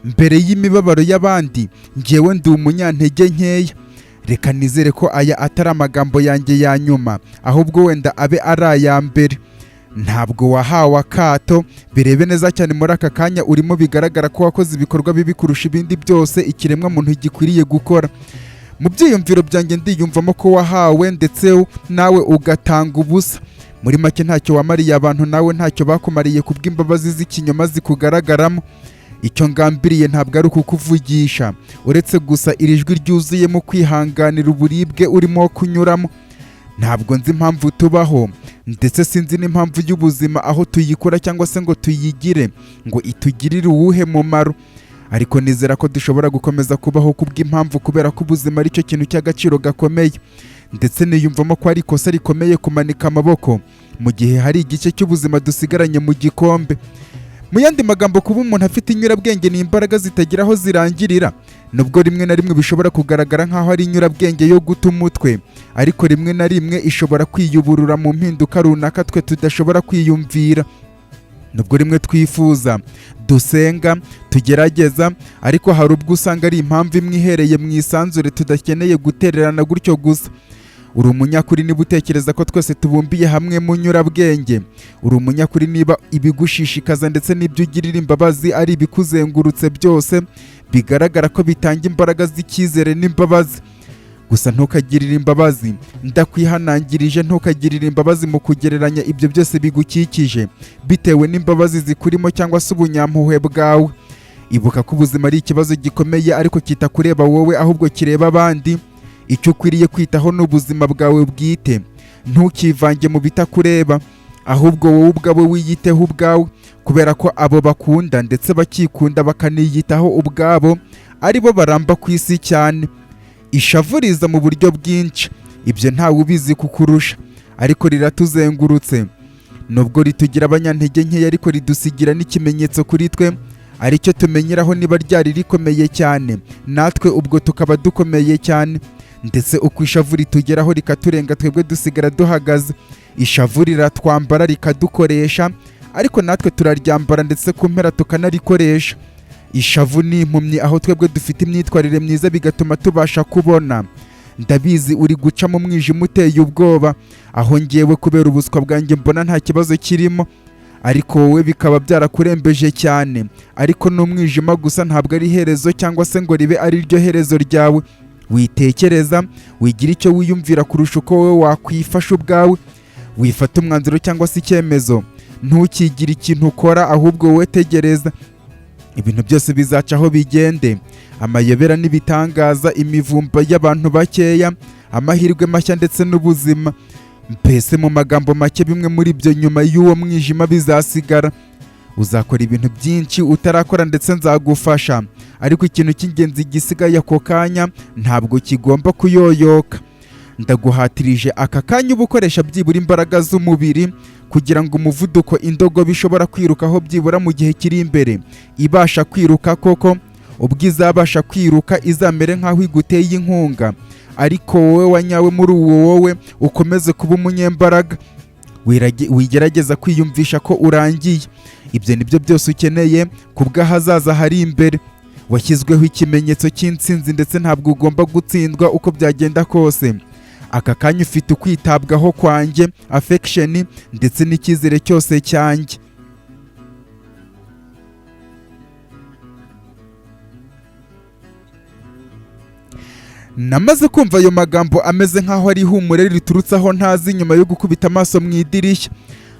mbere y'imibabaro y'abandi njyewe ndi umunyantege nkeya. Reka nizere ko aya atari amagambo yanjye ya nyuma, ahubwo wenda abe ari aya mbere. Ntabwo wahawe akato, birebe neza cyane muri aka kanya urimo bigaragara ko wakoze ibikorwa bibi kurusha ibindi byose ikiremwa muntu gikwiriye gukora. Mu byiyumviro byanjye ndiyumvamo ko wahawe ndetse nawe ugatanga ubusa. Muri make ntacyo wamariye abantu, nawe ntacyo bakumariye kubw'imbabazi z'ikinyoma zikugaragaramo. Icyo ngambiriye ntabwo ari ukukuvugisha, uretse gusa iri jwi ryuzuyemo kwihanganira uburibwe urimo kunyuramo. Ntabwo nzi impamvu tubaho, ndetse sinzi n'impamvu y'ubuzima aho tuyikora cyangwa se ngo tuyigire ngo itugirire uwuhe mumaro, ariko nizera ko dushobora gukomeza kubaho kubw'impamvu, kubera ko ubuzima ari cyo kintu cy'agaciro gakomeye. Ndetse niyumvamo ko ari ikosa rikomeye kumanika amaboko mu gihe hari igice cy'ubuzima dusigaranye mu gikombe. Mu yandi magambo, kuba umuntu afite inyurabwenge ni imbaraga zitagira aho zirangirira, nubwo rimwe na rimwe bishobora kugaragara nk'aho ari inyurabwenge yo guta umutwe, ariko rimwe na rimwe ishobora kwiyuburura mu mpinduka runaka twe tudashobora kwiyumvira. Nubwo rimwe twifuza, dusenga, tugerageza, ariko hari ubwo usanga ari impamvu imwe ihereye mu isanzure tudakeneye gutererana gutyo gusa. Uri umunyakuri niba utekereza ko twese tubumbiye hamwe mu nyurabwenge. Uri umunyakuri niba ibigushishikaza ndetse n'ibyo ugirira imbabazi ari ibikuzengurutse byose bigaragara ko bitanga imbaraga z'icyizere n'imbabazi. Gusa ntukagirire imbabazi, ndakwihanangirije ntukagirire imbabazi mu kugereranya ibyo byose bigukikije bitewe n'imbabazi zikurimo cyangwa se ubunyampuhwe bwawe. Ibuka ko ubuzima ari ikibazo gikomeye, ariko kitakureba wowe ahubwo kireba abandi. Icyo ukwiriye kwitaho ni ubuzima bwawe bwite. Ntukivange mu bitakureba, ahubwo wowe ubwawe wiyiteho ubwawe, kubera ko abo bakunda ndetse bakikunda bakaniyitaho ubwabo ari bo baramba ku isi cyane. Ishavu riza mu buryo bwinshi, ibyo ntawe ubizi kukurusha, ariko riratuzengurutse. Nubwo ritugira abanyantege nkeya, ariko ridusigira n'ikimenyetso kuri twe, aricyo tumenyeraho niba ryari rikomeye cyane, natwe ubwo tukaba dukomeye cyane. Ndetse uko ishavu ritugeraho rikaturenga, twebwe dusigara duhagaze. Ishavu riratwambara rikadukoresha, ariko natwe turaryambara ndetse ku mpera tukanarikoresha. Ishavu ni impumyi, aho twebwe dufite imyitwarire myiza bigatuma tubasha kubona. Ndabizi uri guca mu mwijima uteye ubwoba, aho ngewe kubera ubuswa bwanjye mbona nta kibazo kirimo, ariko wowe bikaba byarakurembeje cyane. Ariko n'umwijima gusa ntabwo ari iherezo, cyangwa se ngo ribe ari ryo herezo ryawe. Witekereza, wigira icyo wiyumvira kurusha uko wowe wakwifasha ubwawe. Wifata umwanzuro cyangwa se icyemezo, ntukigire ikintu ukora, ahubwo wowe tegereza. Ibintu byose bizaca aho bigende, amayobera n'ibitangaza, imivumba y'abantu bakeya, amahirwe mashya ndetse n'ubuzima. Mbese mu magambo make, bimwe muri byo nyuma y'uwo mwijima bizasigara. Uzakora ibintu byinshi utarakora ndetse nzagufasha, ariko ikintu cy'ingenzi gisigaye ako kanya ntabwo kigomba kuyoyoka. Ndaguhatirije aka kanya uba ukoresha byibura imbaraga z'umubiri kugira ngo umuvuduko indogobe ishobora kwirukaho byibura mu gihe kiri imbere ibasha kwiruka koko, ubwo izabasha kwiruka izamere nk'aho iguteye inkunga, ariko wowe wanyawe muri uwo wowe ukomeze kuba umunyembaraga. Wigerageza kwiyumvisha ko urangiye. Ibyo nibyo byose ukeneye kubw'ahazaza hari imbere. Washyizweho ikimenyetso cy'intsinzi, ndetse ntabwo ugomba gutsindwa uko byagenda kose. Aka kanya ufite ukwitabwaho kwanjye, affection ndetse n'icyizere cyose cyanjye. Namaze kumva ayo magambo ameze nk'aho ari ihumure riturutse aho ntazi, nyuma yo gukubita amaso mu idirishya.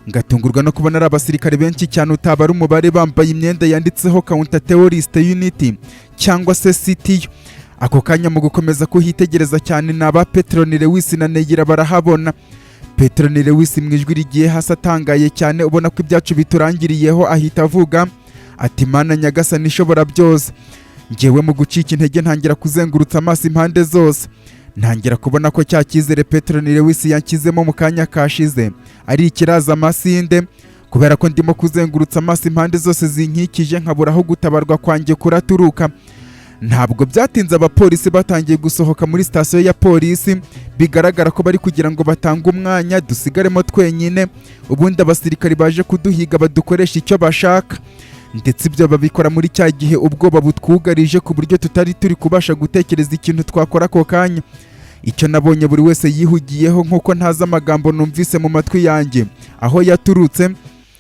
Ngatungurwa no kubona ari abasirikare benshi cyane utabara umubare, bambaye imyenda yanditseho Counter Terrorist Unity cyangwa se CTU. Ako kanya mu gukomeza kuhitegereza cyane, ni aba Petron Lewis na Negira barahabona. Petron Lewis mu ijwi rigiye hasi atangaye cyane, ubona ko ibyacu biturangiriyeho, ahita avuga ati, Mana Nyagasani ishobora byose. Njyewe mu gucika intege ntangira kuzengurutsa amaso impande zose. Ntangira kubona ko cya cyizere Petron Lewis yanshyizemo mu kanya kashize ari ikiraza amasinde, kubera ko ndimo kuzengurutsa amaso impande zose zinkikije, nkabura aho gutabarwa kwanjye kuraturuka. Ntabwo byatinze abapolisi batangiye gusohoka muri sitasiyo ya polisi, bigaragara ko bari kugira ngo batange umwanya dusigaremo twenyine, ubundi abasirikari baje kuduhiga badukoresha icyo bashaka. ndetse ibyo babikora muri cya gihe ubwoba butwugarije ku buryo tutari turi kubasha gutekereza ikintu twakora ako kanya. Icyo nabonye buri wese yihugiyeho nk'uko ntazi amagambo numvise mu matwi yanjye aho yaturutse,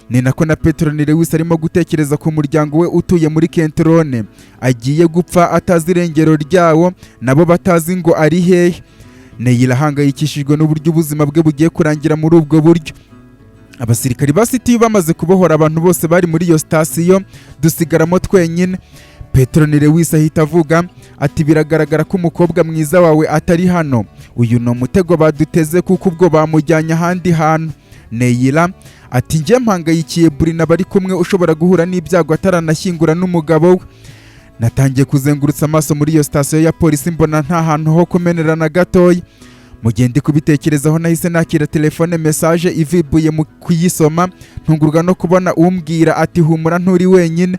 ni nako na Petronile Lewis arimo gutekereza ku muryango we utuye muri Kentrone agiye gupfa atazi irengero ryawo, nabo batazi ngo ari hehe. Neyila ahangayikishijwe n'uburyo ubuzima bwe bugiye kurangira muri ubwo buryo. Abasirikari ba City bamaze kubohora abantu bose bari muri iyo sitasiyo, dusigaramo twenyine. Petronile Lewis ahita avuga ati biragaragara ko umukobwa mwiza wawe atari hano, uyu ni umutego baduteze kuko ubwo bamujyanye ahandi hantu. Neyila ati njye mpangayikiye Brina bari kumwe ushobora guhura n'ibyago ataranashyingura n'umugabo we. Natangiye kuzengurutsa amaso muri iyo sitasiyo ya polisi, mbona nta hantu ho kumenera na gatoya. Mu gihe ndi kubitekerezaho nahise nakira telefone message ivibuye mu kuyisoma, ntungurwa no kubona umbwira ati humura nturi wenyine.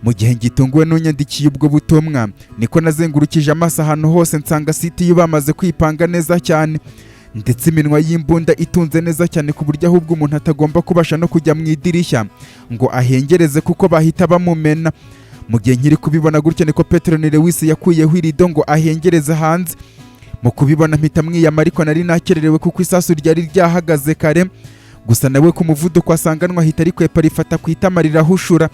Mu gihe ngitunguwe n'unyandikiye ubwo butumwa, niko nazengurukije amaso ahantu hose nsanga City bamaze kwipanga neza cyane, ndetse iminwa y'imbunda itunze neza cyane ku buryo ahubwo umuntu atagomba kubasha no kujya mu idirishya ngo ahengereze kuko bahita bamumena. Mu gihe nkiri kubibona gutyo niko Petronile Lewis yakuyeho irido ngo ahengereze hanze. Mu kubibona mpita mwiyama, ariko nari nakererewe kuko isasu ryari ryahagaze kare. Gusa nawe ku muvuduko asanganwa ahita rikwepa rifata ku itama rirahushura,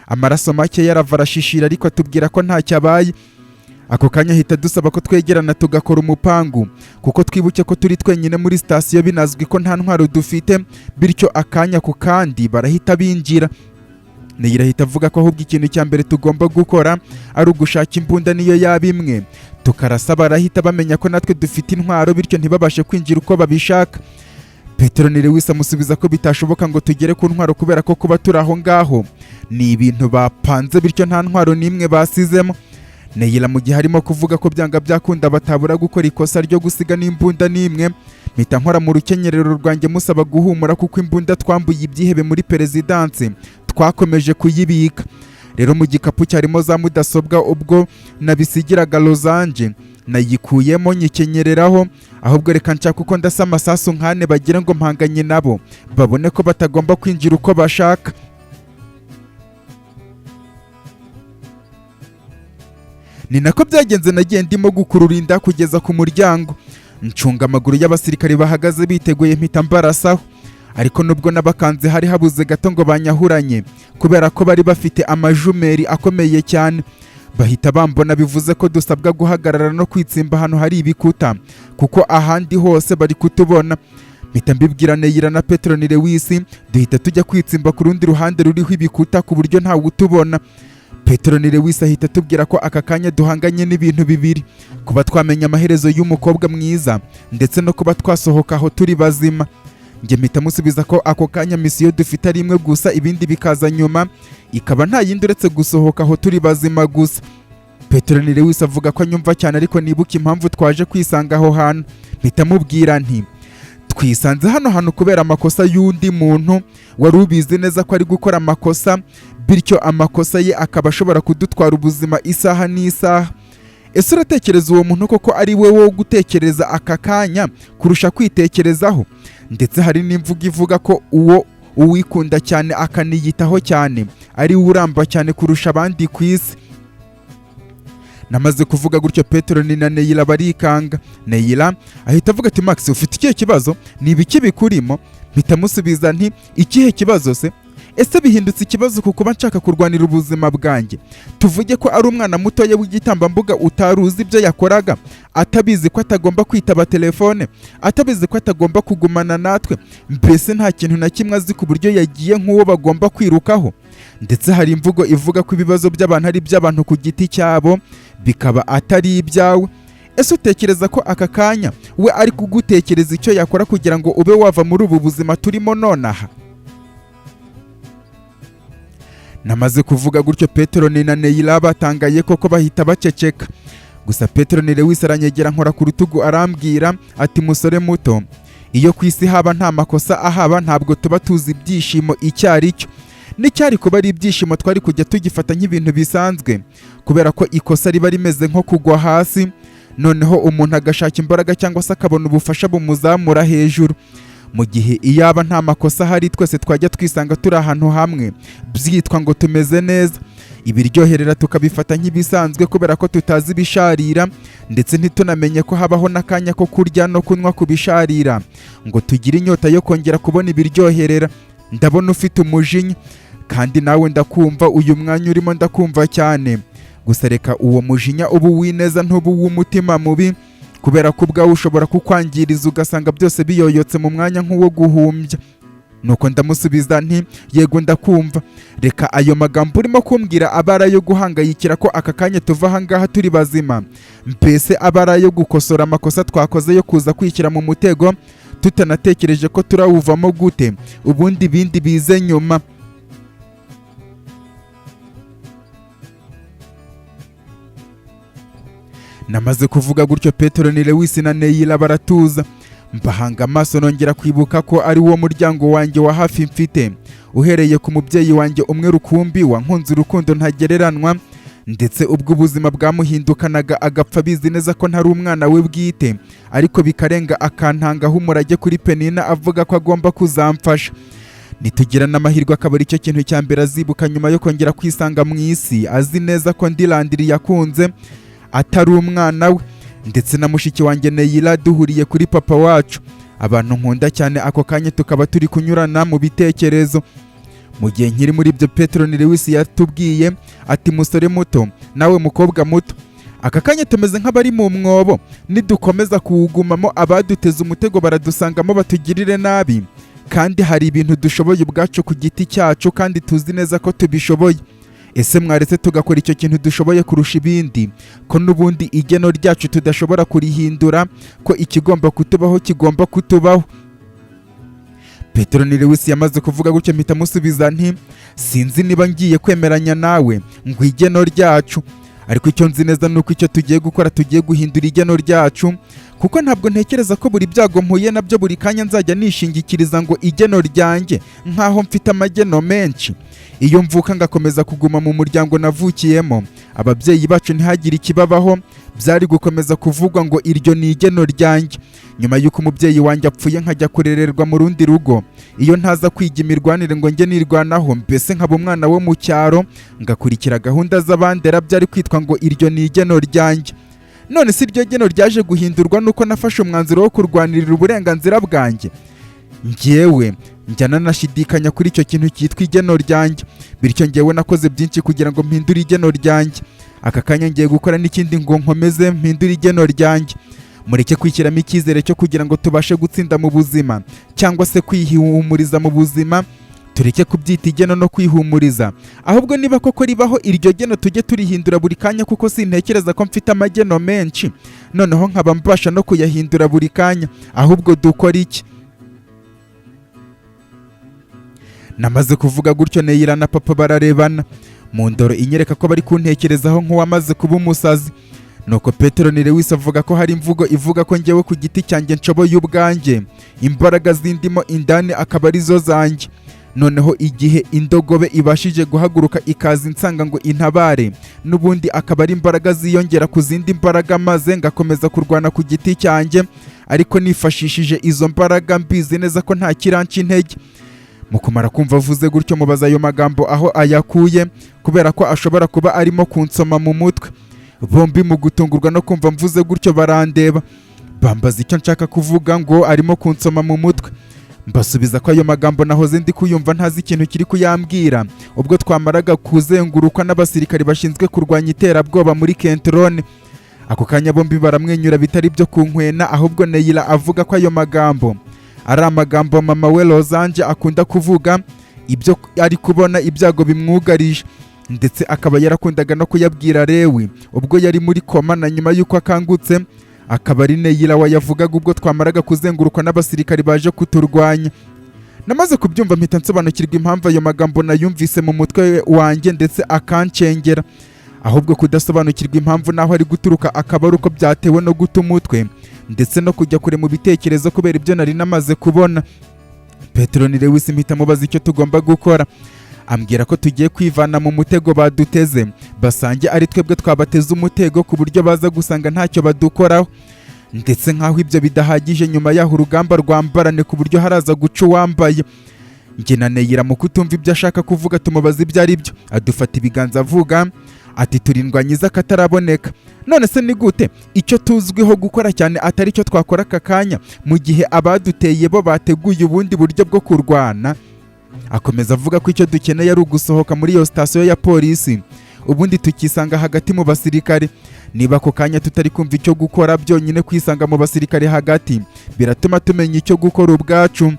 amaraso make yarava arashishira, ariko atubwira ko ntacyo abaye. Ako kanya ahita dusaba ko twegerana tugakora umupangu kuko twibuke ko turi twenyine muri sitasiyo, binazwi ko nta ntwaro dufite, bityo akanya ku kandi barahita binjira. Neyira ahita avuga ko ahubwo ikintu cya mbere tugomba gukora ari ugushaka imbunda niyo yaba imwe tukarasa, barahita bamenya ko natwe dufite intwaro, bityo ntibabashe kwinjira uko babishaka. Petronile Lewis amusubiza ko bitashoboka ngo tugere ku ntwaro kubera ko kuba turi aho ngaho ni ibintu bapanze, bityo nta ntwaro n'imwe basizemo. Neyila mu gihe arimo kuvuga ko byanga byakunda batabura gukora ikosa ryo gusiga n'imbunda n'imwe, mpita nkora mu rukenyerero rwanjye musaba guhumura kuko imbunda twambuye ibyihebe muri perezidanse twakomeje kuyibika. Rero mu gikapu cyarimo za mudasobwa ubwo nabisigiraga Losange nayikuyemo nyikenyereraho, ahubwo reka nshaka uko ndasa amasasu nkane bagira ngo mpanganye nabo babone ko batagomba kwinjira uko bashaka. Ni nako byagenze, nagiye ndimo gukurura inda kugeza ku muryango, ncunga amaguru y'abasirikari bahagaze biteguye mpita mbarasaho, ariko nubwo nabakanze hari habuze gato ngo banyahuranye kubera ko bari bafite amajumeri akomeye cyane. Bahita bambona, bivuze ko dusabwa guhagarara no kwitsimba hano hari ibikuta kuko ahandi hose bari kutubona. Mpita mbibwira Neyira na Petronile Lewis, duhita tujya kwitsimba ku rundi ruhande ruriho ibikuta ku buryo ntawe utubona. Petronile Lewis ahita atubwira ko aka kanya duhanganye n'ibintu bibiri: kuba twamenya amaherezo y'umukobwa mwiza ndetse no kuba twasohoka aho turi bazima. Njye mpita musubiza ko ako kanya misiyo dufite ari imwe gusa, ibindi bikaza nyuma, ikaba nta yindi uretse gusohoka aho turi bazima gusa. Petronile Lewis avuga ko anyumva cyane, ariko nibuka impamvu twaje kwisanga aho hantu. Mpita mubwira nti twisanze hano hantu kubera amakosa y'undi muntu wari ubizi neza ko ari gukora amakosa, bityo amakosa ye akaba ashobora kudutwara ubuzima isaha n'isaha. Ese uratekereza uwo muntu koko ari we wo gutekereza aka kanya kurusha kwitekerezaho? Ndetse hari n'imvugo ivuga ko uwo uwikunda cyane akaniyitaho cyane ari we uramba cyane kurusha abandi ku isi. Namaze kuvuga gutyo Petronile na Neyila barikanga. Neyila ahita avuga ati Max, ufite ikihe kibazo? Ni ibiki bikurimo? Mpita musubiza nti ikihe kibazo se? Ese bihindutse ikibazo kuko nshaka kurwanira ubuzima bwanjye? Tuvuge ko ari umwana mutoya w'igitambambuga utaruzi ibyo yakoraga, atabizi ko atagomba kwitaba telefone, atabizi ko atagomba kugumana natwe, mbese nta kintu na kimwe azi ku buryo yagiye nk'uwo bagomba kwirukaho. Ndetse hari imvugo ivuga ko ibibazo by'abantu ari iby'abantu ku giti cyabo, bikaba atari ibyawe. Ese utekereza ko aka kanya we ari kugutekereza icyo yakora kugira ngo ube wava muri ubu buzima turimo nonaha? Namaze kuvuga gutyo Petronile na Neyila batangaye koko bahita baceceka. Gusa Petronile Lewis aranyegera nkora ku rutugu arambwira ati musore muto, iyo ku isi haba nta makosa ahaba ntabwo tuba tuzi ibyishimo icyo ari cyo. N'icyari kuba ari ibyishimo twari kujya tugifata nk'ibintu bisanzwe, kubera ko ikosa riba rimeze nko kugwa hasi, noneho umuntu agashaka imbaraga cyangwa se akabona ubufasha bumuzamura hejuru. mu gihe iyaba nta makosa ahari twese twajya twisanga turi ahantu hamwe byitwa ngo tumeze neza. Ibiryoherera tukabifata nk'ibisanzwe kubera ko tutazi ibisharira ndetse ntitunamenye ko habaho n'akanya ko kurya no kunywa ku bisharira ngo tugire inyota yo kongera kubona ibiryoherera. Ndabona ufite umujinya kandi nawe ndakumva, uyu mwanya urimo ndakumva cyane. Gusa reka uwo mujinya ubu wineza ntubu w'umutima mubi, kubera ko ubwawe ushobora kukwangiriza ugasanga byose biyoyotse mu mwanya nk'uwo guhumbya. Nuko ndamusubiza nti yego ndakumva. Reka ayo magambo urimo kumbwira abara yo guhangayikira ko aka kanya tuva aha ngaha turi bazima, mbese abara yo gukosora amakosa twakoze yo kuza kwishyira mu mutego tutanatekereje ko turawuvamo gute, ubundi ibindi bize nyuma. Namaze kuvuga gutyo Petero ni Lewis na Neyila baratuza. Mbahanga amaso nongera kwibuka ko ari wo muryango wanjye wa hafi mfite, uhereye ku mubyeyi wanjye umwe rukumbi wankunze urukundo ntagereranwa, ndetse ubwo ubuzima bwamuhindukanaga agapfa bizi neza ko ntari umwana we bwite, ariko bikarenga akantangaho umurage kuri Penina avuga ko agomba kuzamfasha. Nitugira n'amahirwe akaba aricyo kintu cya mbere azibuka nyuma yo kongera kwisanga mu isi, azi neza ko ndi Landry yakunze atari umwana we, ndetse na mushiki wanjye Neyila duhuriye kuri papa wacu, abantu nkunda cyane. Ako kanya tukaba turi kunyurana mu bitekerezo. Mu gihe nkiri muri ibyo Petero ni Lewis yatubwiye ati musore muto nawe mukobwa muto, aka kanya tumeze nk'abari mu mwobo, nidukomeza kuwugumamo abaduteze umutego baradusangamo batugirire nabi, kandi hari ibintu dushoboye ubwacu ku giti cyacu kandi tuzi neza ko tubishoboye. Ese mwaretse tugakora icyo kintu dushoboye kurusha ibindi, ko n'ubundi igeno ryacu tudashobora kurihindura, ko ikigomba kutubaho kigomba kutubaho. Petero ni Lewis yamaze kuvuga gutyo mpita musubiza nti sinzi niba ngiye kwemeranya nawe ngo igeno ryacu, ariko icyo nzi neza nuko icyo tugiye gukora tugiye guhindura igeno ryacu, kuko ntabwo ntekereza ko buri byago mpuye nabyo buri kanya nzajya nishingikiriza ngo igeno ryanjye nkaho mfite amageno menshi. Iyo mvuka ngakomeza kuguma mu muryango navukiyemo, ababyeyi bacu ntihagire ikibabaho, byari gukomeza kuvugwa ngo iryo ni igeno ryanjye. Nyuma y'uko umubyeyi wanjye apfuye nkajya kurererwa mu rundi rugo, iyo ntaza kwiga imirwanire ngo njye nirwanaho, mbese nkaba umwana wo mu cyaro ngakurikira gahunda z'abandera, byari kwitwa ngo iryo ni igeno ryanjye. None si iryo geno ryaje guhindurwa nuko nafashe umwanzuro wo kurwanirira uburenganzira bwanjye? Njyewe njya nanashidikanya kuri icyo kintu cyitwa igeno ryanjye, bityo njyewe nakoze byinshi kugira ngo mpindure igeno ryanjye. Aka kanya ngiye gukora n'ikindi ngo nkomeze mpindure igeno ryanjye. Mureke kwishyiramo icyizere cyo kugira ngo tubashe gutsinda mu buzima, cyangwa se kwihumuriza mu buzima. Tureke kubyita igeno no kwihumuriza, ahubwo niba koko ribaho iryo geno tujye turihindura buri kanya, kuko sintekereza ko mfite amageno menshi noneho nkaba mbasha no kuyahindura buri kanya. Ahubwo dukora iki? Namaze kuvuga gutyo Neyila na papa bararebana, mu ndoro inyereka ko bari kuntekerezaho nk'uwamaze kuba umusazi. Nuko Petero ni Lewis avuga ko hari imvugo ivuga ko njyewe ku giti cyanjye nshoboye ubwanjye, imbaraga zindimo indani akaba arizo zanjye. Noneho igihe indogobe ibashije guhaguruka ikaza insanga ngo intabare, n'ubundi akaba ari imbaraga ziyongera ku zindi mbaraga, maze ngakomeza kurwana ku giti cyanjye, ariko nifashishije izo mbaraga mbizi neza ko nta kiranca intege. Mu kumara kumva avuze gutyo mubaza ayo magambo aho ayakuye, kubera ko ashobora kuba arimo kunsoma mu mutwe. Bombi mu gutungurwa no kumva mvuze gutyo barandeba, bambaza icyo nshaka kuvuga ngo arimo kunsoma mu mutwe. Mbasubiza ko ayo magambo nahoze ndi kuyumva ntazi ikintu kiri kuyambwira, ubwo twamaraga kuzengurukwa n'abasirikari bashinzwe kurwanya iterabwoba muri Kentrone. Ako kanya bombi baramwenyura bitari byo kunkwena, ahubwo Neyila avuga ko ayo magambo ari amagambo mama we Lozange akunda kuvuga, ibyo ari kubona ibyago bimwugarije, ndetse akaba yarakundaga no kuyabwira Lewi ubwo yari muri koma, na nyuma y'uko akangutse akaba ari Neyila wayavugaga ubwo twamaraga kuzengurukwa n'abasirikari baje kuturwanya. Namaze kubyumva mpita nsobanukirwa impamvu ayo magambo nayumvise mu mutwe wanjye ndetse akancengera, ahubwo kudasobanukirwa impamvu naho ari guturuka akaba ari uko byatewe no guta umutwe ndetse no kujya kure mu bitekerezo kubera ibyo nari namaze kubona. Petero ni Lewis mpita mubaza icyo tugomba gukora, ambwira ko tugiye kwivana mu mutego baduteze, basange ari twebwe twabateze umutego ku buryo baza gusanga ntacyo badukoraho. ndetse nk'aho ibyo bidahagije nyuma y'aho urugamba rwambarane ku buryo haraza guca uwambaye. Njye na Neyira mu kutumva ibyo ashaka kuvuga tumubaza ibyo ari byo, adufata ibiganza avuga ati turindwanyiza kataraboneka. None se ni gute icyo tuzwiho gukora cyane atari cyo twakora aka kanya mu gihe abaduteye bo bateguye ubundi buryo bwo kurwana? Akomeza avuga ko icyo dukeneye ari ugusohoka muri iyo sitasiyo ya polisi ubundi tukisanga hagati mu basirikare. Niba ako kanya tutari kumva icyo gukora, byonyine kwisanga mu basirikare hagati biratuma tumenya icyo gukora ubwacu.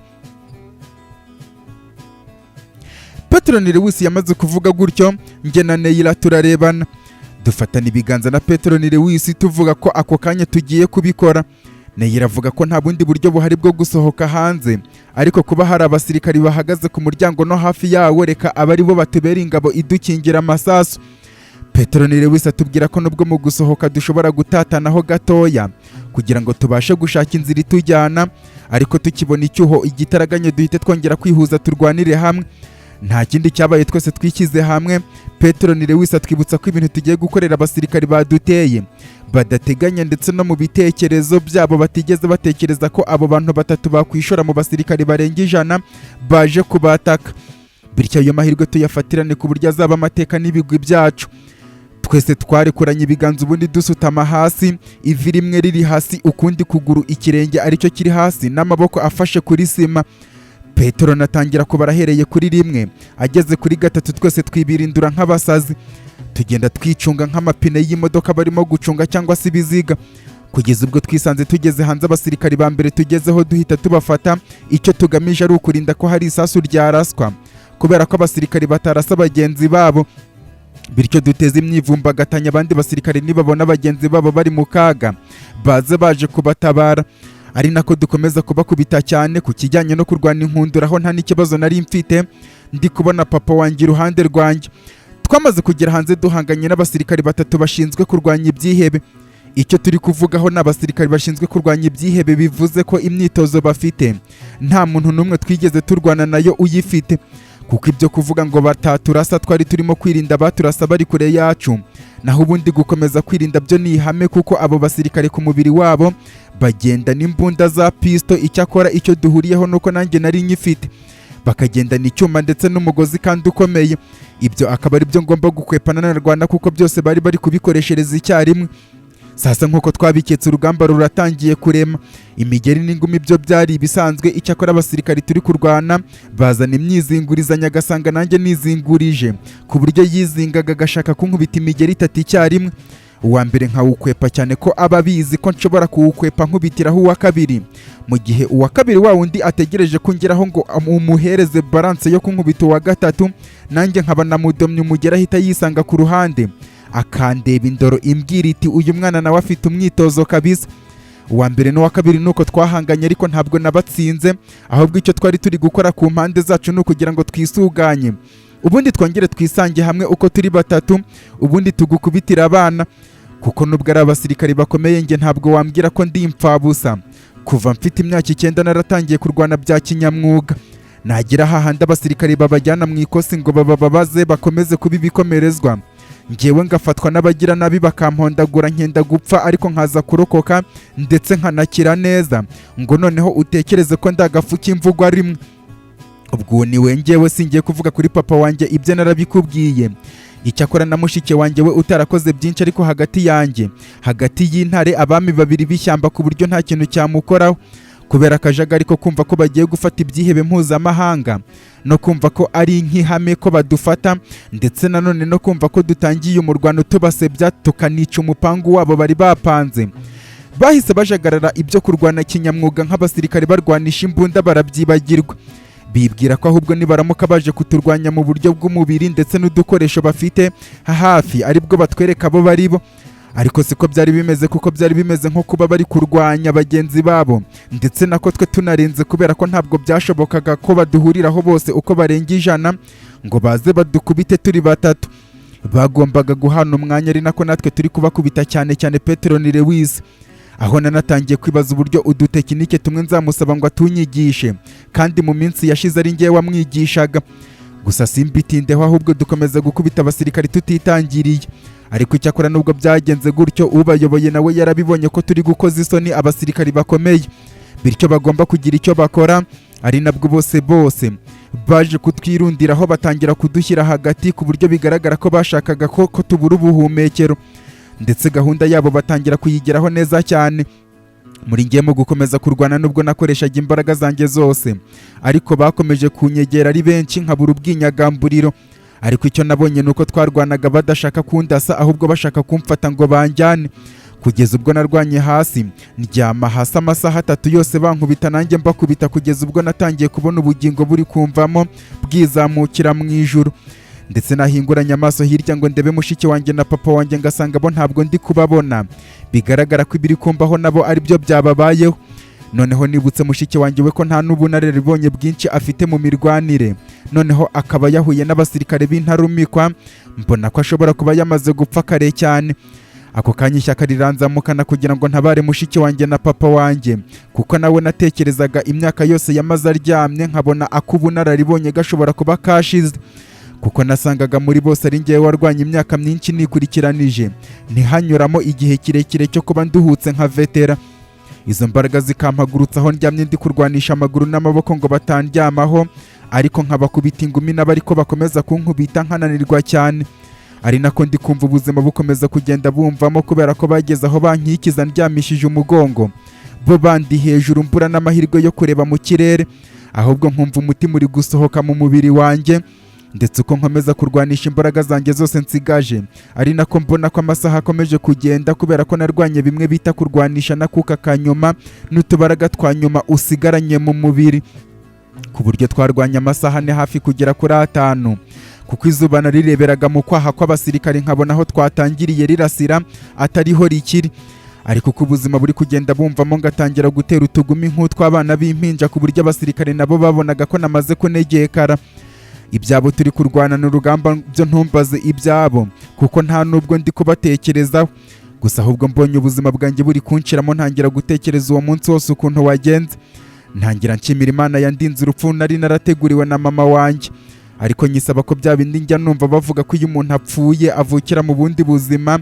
Petero Lewis yamaze kuvuga gutyo, njye na Neyira turarebana, dufatana ibiganza na Petero Lewis tuvuga ko ako kanya tugiye kubikora. Neyira avuga ko nta bundi buryo buhari bwo gusohoka hanze, ariko kuba hari abasirikari bahagaze ku muryango no hafi yawo reka aba ari bo batubera ingabo idukingira amasasu. Petero Lewis atubwira ko nubwo mu gusohoka dushobora gutatanaho gatoya kugira ngo tubashe gushaka inzira itujyana, ariko tukibona icyuho igitaraganya duhite twongera kwihuza turwanire hamwe. Nta kindi cyabaye, twese twishyize hamwe. Petero Lewis atwibutsa ko ibintu tugiye gukorera abasirikari baduteye badateganya, ndetse no mu bitekerezo byabo batigeze batekereza ko abo bantu batatu bakwishora mu basirikari barenga 100 baje kubataka. Bityo ayo mahirwe tuyafatirane ku buryo azaba amateka n'ibigwi byacu. Twese twarekuranye ibiganza ubundi dusutama hasi, ivi rimwe riri hasi, ukundi kuguru ikirenge aricyo kiri hasi n'amaboko afashe kuri sima. Petero natangira kubara ahereye kuri 1, ageze kuri 3 twese twibirindura nk'abasazi, tugenda twicunga nk'amapine y'imodoka barimo gucunga cyangwa se ibiziga, kugeza ubwo twisanze tugeze hanze. Abasirikari ba mbere tugezeho duhita tubafata, icyo tugamije ari ukurinda ko hari isasu ryaraswa, kubera ko abasirikari batarasa bagenzi babo, bityo duteze imyivumbagatanya abandi basirikari nibabona bagenzi babo bari mu kaga baze baje kubatabara. Ari nako dukomeza kubakubita cyane ku kijyanye no kurwana inkundura, aho nta n'ikibazo nari mfite, ndi kubona papa wanjye iruhande rwanjye. Twamaze kugera hanze duhanganye n'abasirikari 3 bashinzwe kurwanya ibyihebe. Icyo turi kuvugaho n'abasirikari bashinzwe kurwanya ibyihebe bivuze ko imyitozo bafite nta muntu n'umwe twigeze turwana nayo uyifite, kuko ibyo kuvuga ngo bataturasa twari turimo kwirinda baturasa bari kure yacu, naho ubundi gukomeza kwirinda byo ni ihame, kuko abo basirikare ku mubiri wabo bagenda n'imbunda za pisto. Icyakora icyo duhuriyeho nuko nanjye nari nyifite, bakagenda n'icyuma ndetse n'umugozi kandi ukomeye. Ibyo akaba ari byo ngomba gukwepana na Rwanda, kuko byose bari kubikoreshereza icyarimwe. Sasa nk'uko twabiketse urugamba ruratangiye kurema, imigeri n'ingumi byo byari ibisanzwe. Icyakora abasirikari turi kurwana bazana imyizingurizanya, agasanga nanjye nizingurije ku buryo yizingaga agashaka kunkubita imigeri 3 icyarimwe. Uwa mbere nkawukwepa cyane ko aba bizi ko nshobora kuwukwepa nkubitiraho uwa kabiri, mu gihe uwa kabiri wa wundi ategereje kungeraho ngo umuhereze balance yo kunkubita uwa gatatu, nanjye nkaba namudomye umugera ahita yisanga ku ruhande akandeba indoro imbwira iti uyu mwana nawe afite umwitozo kabisa. Uwa mbere n'uwa kabiri nuko twahanganye, ariko ntabwo nabatsinze, ahubwo icyo twari turi gukora ku mpande zacu ni ukugira ngo twisuganye, ubundi twongere twisange hamwe uko turi 3, ubundi tugukubitira abana, kuko nubwo ari abasirikari bakomeye njye ntabwo wambwira ko ndi impfabusa. Kuva mfite imyaka 9 naratangiye kurwana bya kinyamwuga. Nagira hahandi abasirikari babajyana mu ikosi ngo bababaze bakomeze kubibikomerezwa, njyewe ngafatwa n'abagira nabi bakampondagura nkenda gupfa, ariko nkaza kurokoka ndetse nkanakira neza, ngo noneho utekereze ko ndagafu k'imvugo rimwe. Ubwo niwe njyewe singiye kuvuga kuri papa wanjye, ibyo narabikubwiye. Icyakora na mushike wanjye we utarakoze byinshi, ariko hagati y'intare abami 2 b'ishyamba, ku buryo nta kintu cyamukoraho, kubera akajagari ko kumva ko bagiye gufata ibyihebe mpuzamahanga, no kumva ko ari nk'ihame ko badufata, ndetse nanone no kumva ko dutangiye umurwano tubasebya tukanica umupangu wabo bari bapanze. Bahise bajagarara ibyo kurwana kinyamwuga nk'abasirikari barwanisha imbunda barabyibagirwa, bibwira ko ahubwo nibaramuka baje kuturwanya mu buryo bw'umubiri ndetse n'udukoresho bafite hafi aribwo batwereka abo bari bo. Ariko siko byari bimeze, kuko byari bimeze nko kuba bari kurwanya bagenzi babo, ndetse nako twe tunarenze, kubera ko ntabwo byashobokaga ko baduhuriraho bose uko barenga 100 ngo baze badukubite turi 3. Bagombaga guhana umwanya, ari nako natwe turi kubakubita cyane cyane Petero Lewis. Aho nanatangiye kwibaza uburyo udutekinike tumwe nzamusaba ngo atunyigishe, kandi mu minsi yashize ari njyewe wamwigishaga. Gusa simbitindeho, ahubwo dukomeza gukubita abasirikari tutitangiriye. ariko icyakora nubwo byagenze gutyo ubayoboye nawe yarabibonye ko turi gukoza isoni abasirikari bakomeye, bityo bagomba kugira icyo bakora, ari nabwo bose baje kutwirundiraho batangira kudushyira hagati ku buryo bigaragara ko bashakaga ko tubura ubuhumekero, ndetse gahunda yabo batangira kuyigeraho neza cyane. Muri ngiye mu gukomeza kurwana nubwo nakoreshaga imbaraga zanjye zose, ariko bakomeje kunyegera ari benshi nkabura ubwinyagamburiro, ariko icyo nabonye nuko twarwanaga badashaka kundasa ahubwo bashaka kumfata ngo banjyane, kugeza ubwo narwanye hasi ndyama hasi amasaha 3 yose bankubita nanjye mbakubita, kugeza ubwo natangiye kubona ubugingo buri kumvamo bwizamukira mu ijuru, ndetse nahinguranye amaso hirya ngo ndebe mushiki wanjye na papa wanjye ngasanga bo ntabwo ndi kubabona, bigaragara ko ibiri kumbaho nabo ari byo byababayeho. Noneho nibutse mushiki wanjye we ko nta n'ubunararibonye bwinshi afite mu mirwanire, noneho akaba yahuye n'abasirikare b'intarumikwa, mbona ko ashobora kuba yamaze gupfa kare cyane. Ako kanya ishyaka riranzamukana kugira ngo ntabare mushiki wanjye na papa wanjye, kuko nawe natekerezaga imyaka yose yamaze aryamye nkabona ak'ubunararibonye gashobora kuba kashize, kuko nasangaga muri bose ari ngewe warwanye imyaka myinshi nikurikiranije, ntihanyuramo igihe kirekire cyo kuba nduhutse nka vetera. Izo mbaraga zikampagurutsa aho ndyamye ndi kurwanisha amaguru n'amaboko ngo batandyamaho, ariko nkabakubita ingumi n'abariko bakomeza kunkubita nkananirwa cyane, ari nako ndi kumva ubuzima bukomeza kugenda bumvamo kubera ko bageze aho bankikiza ndyamishije umugongo, bo bandi hejuru mbura n'amahirwe yo kureba mu kirere, ahubwo nkumva umutima uri gusohoka mu mubiri wanjye, ndetse uko nkomeza kurwanisha imbaraga zanjye zose nsigaje, ari nako mbona ko amasaha akomeje kugenda kubera ko narwanye bimwe bita kurwanisha n'akuka kanyuma n'utubaraga twa nyuma usigaranye mu mubiri, ku buryo twarwanye amasaha ane hafi kugera kuri 5, kuko izuba narireberaga mu kwaha kw'abasirikari nkabona aho twatangiriye rirasira atariho rikiri, ariko uko ubuzima buri kugenda bumvamo ngatangira gutera utugumi nk'utw'abana b'impinja, ku buryo abasirikare nabo babonaga ko namaze kunegekara. Ibyabo turi kurwanana urugamba byo ntumbaze ibyabo, kuko nta nubwo ndi kubatekerezaho, gusa ahubwo mbonye ubuzima bwanjye buri kunshiramo ntangira gutekereza uwo munsi wose ukuntu wagenze, ntangira nshimira Imana yandinze urupfu nari narateguriwe na mama wanjye, ariko nyisaba ko bya bindi njya numva bavuga ko iyo umuntu apfuye avukira mu bundi buzima,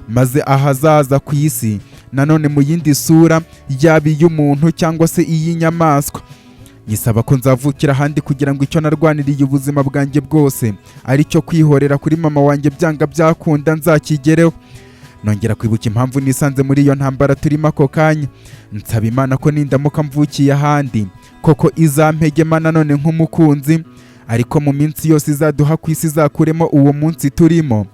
maze ahazaza ku isi nanone mu yindi sura, yaba iy'umuntu cyangwa se iy'inyamaswa. Nyisaba ko nzavukira ahandi kugira ngo icyo narwaniriye ubuzima bwanjye bwose ari cyo kwihorera kuri mama wanjye byanga byakunda nzakigereho. Nongera kwibuka impamvu nisanze muri iyo ntambara turimo ako kanya, nsaba Imana ko nindamuka mvukiye ahandi koko izampegema nanone nk'umukunzi, ariko mu minsi yose izaduha ku isi izakuremo uwo munsi turimo,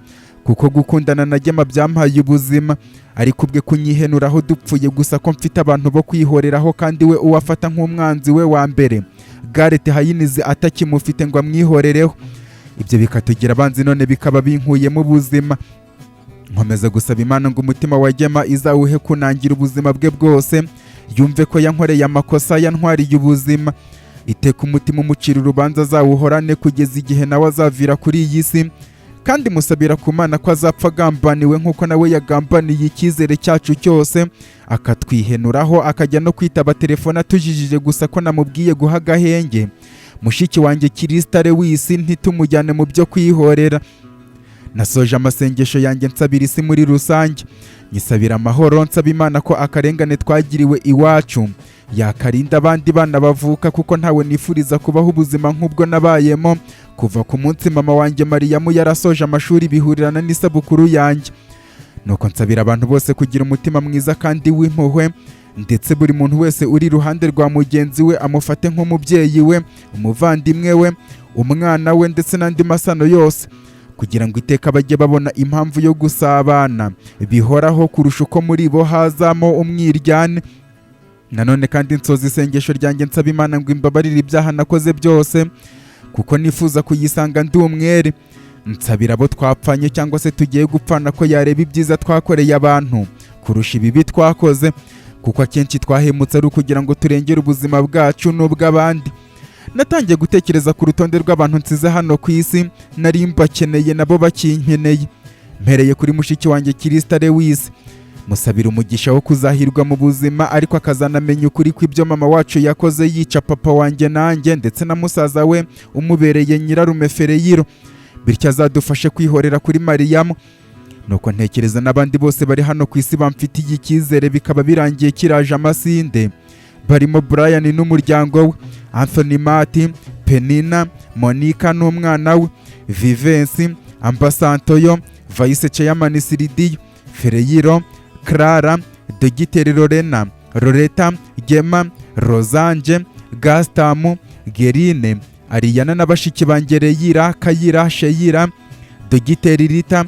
kuko gukundana na Gema byampaye ubuzima, ariko ubwe kunyihenuraho dupfuye gusa ko mfite abantu bo kwihoreraho, kandi we uwafata nk'umwanzi we wa mbere Gareth Hayinizi atakimufite ngo amwihorereho. Ibyo bikatugira abanzi none bikaba binkuyemo ubuzima. Nkomeza gusaba Imana ngo umutima wa Gema izawuhe kunangira ubuzima bwe bwose, yumve ko yankoreye amakosa yantwariye ubuzima, iteka umutima umucira urubanza azawuhorane kugeza igihe nawe azavira kuri iyi si, kandi musabira ku Mana ko azapfa agambaniwe nk'uko nawe yagambaniye icyizere cyacu cyose, akatwihenuraho akajya no kwitaba telefone atujijije gusa ko namubwiye guha agahenge mushiki wanjye Kirista Lewis ntitumujyane mu byo kwihorera. Nasoje amasengesho yanjye nsabira isi muri rusange, nyisabira amahoro, nsaba Imana ko akarengane twagiriwe iwacu yakarinda abandi bana bavuka, kuko ntawe nifuriza kubaho ubuzima nk'ubwo nabayemo kuva ku munsi mama wanjye Mariyamu yarasoje amashuri bihurirana n'isabukuru yanjye. Nuko nsabira abantu bose kugira umutima mwiza kandi w'impuhwe, ndetse buri muntu wese uri iruhande rwa mugenzi we amufate nk'umubyeyi we, umuvandimwe we, umwana we, ndetse n'andi masano yose, kugira ngo iteka bajye babona impamvu yo gusabana bihoraho kurusha uko muri bo hazamo umwiryane. Nanone kandi nsoza isengesho ryanjye nsaba Imana ngo imbabarire ibyaha nakoze byose, kuko nifuza kuyisanga ndi umwere. Nsabira abo twapfanye cyangwa se tugiye gupfana ko yareba ibyiza twakoreye abantu kurusha ibibi twakoze, kuko akenshi twahemutse ari ukugira ngo turengere ubuzima bwacu n'ubw'abandi. Natangiye gutekereza ku rutonde rw'abantu nsize hano ku isi nari mbakeneye nabo bakinkeneye, mpereye kuri mushiki wanjye Kirista Lewis, musabira umugisha wo kuzahirwa mu buzima, ariko akazanamenya ukuri kw'ibyo mama wacu yakoze yica papa wanjye nanjye ndetse na musaza we umubereye nyirarume Fereyiro, bityo azadufashe kwihorera kuri Mariyamu. nuko ntekereza n'abandi bose bari hano ku isi bamfitiye icyizere bikaba birangiye kiraje amasinde, barimo Brian n'umuryango we, Anthony Mati, Penina, Monica n'umwana we, Vivensi, Ambasantoyo, Vice Chairman Siridiyo, Fereyiro, Clara, Dogiteri Lorena, Loreta, Gema, Rosange, Gastamu, Gerine, Ariana n'abashiki banjye Reyira, Kayira, Sheyira, Dogiteri Rita,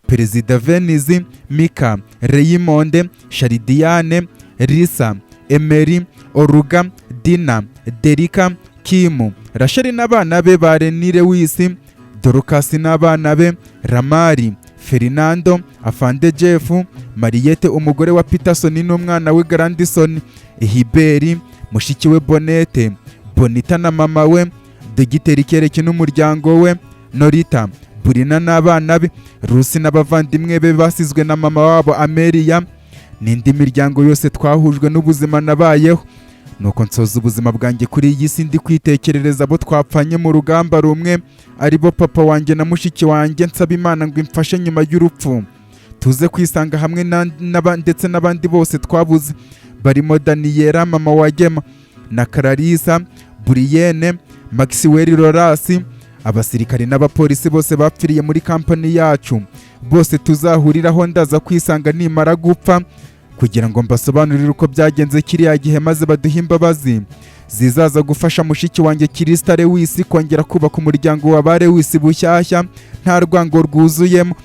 Perezida Venizi, Mika, Raymond, Sharidiane, Risa, Emery, Oruga, Dina, Derika, Kimu, Rasheli n'abana be Barenire Wisi, Dorokasi n'abana be Ramari, Fernando, Afande Jeff, Mariette umugore wa Peterson n'umwana we Grandison, Hiberi, mushiki we Bonete, Bonita na mama we, Dogiteri Kereki n'umuryango we, Norita, Burina n'abana be, Rusi n'abavandimwe be basizwe na mama wabo Amelia, n'indi miryango yose twahujwe n'ubuzima nabayeho. Nuko nsoza ubuzima bwanjye kuri iyi si ndi kwitekerereza abo twapfanye mu rugamba rumwe, aribo papa wanjye na mushiki wanjye, nsaba Imana ngo imfashe nyuma y'urupfu tuze kwisanga hamwe ndetse n'abandi bose twabuze, barimo Daniela mama wa Gema na Clarissa, Brienne, Maxwell Lorasi, abasirikari n'abapolisi bose bapfiriye muri kampani yacu, bose tuzahuriraho ndaza kwisanga nimara gupfa, kugira ngo mbasobanurire uko byagenze kiriya gihe maze baduhe imbabazi zizaza gufasha mushiki wanjye Krista Lewis kongera kubaka umuryango wa ba Lewis bushyashya nta rwango rwuzuyemo.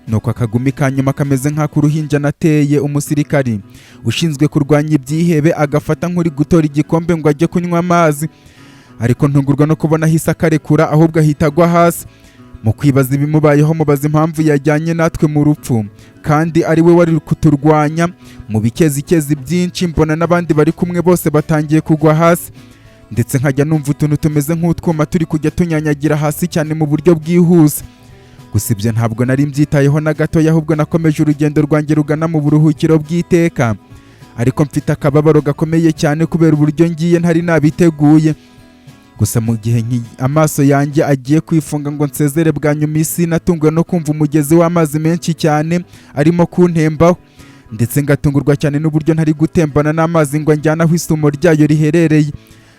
Nuko akagumi kanyuma kameze nk'akuruhinja nateye umusirikari ushinzwe kurwanya ibyihebe agafata nk'uri gutora igikombe ngo ajye kunywa amazi, ariko ntungurwa no kubona ahise akarekura ahubwo ahita agwa hasi. Mu kwibaza ibimubayeho mubaza impamvu yajyanye natwe mu rupfu kandi ari we wari kuturwanya, mu bikezikezi byinshi mbona n'abandi bari kumwe bose batangiye kugwa hasi, ndetse nkajya numva utuntu tumeze nk'utwuma turi kujya tunyanyagira hasi cyane mu buryo bwihuse. Gusa ibyo ntabwo nari mbyitayeho na gatoya, ahubwo nakomeje urugendo rwanjye rugana mu buruhukiro bw'iteka, ariko mfite akababaro gakomeye cyane kubera uburyo ngiye ntari nabiteguye. Gusa mu gihe amaso yanjye agiye kwifunga ngo nsezere bwa nyuma isi, natungwa no kumva umugezi w'amazi menshi cyane arimo kuntembaho, ndetse ngatungurwa cyane n'uburyo ntari gutembana n'amazi ngo njyane aho isumo ryayo riherereye,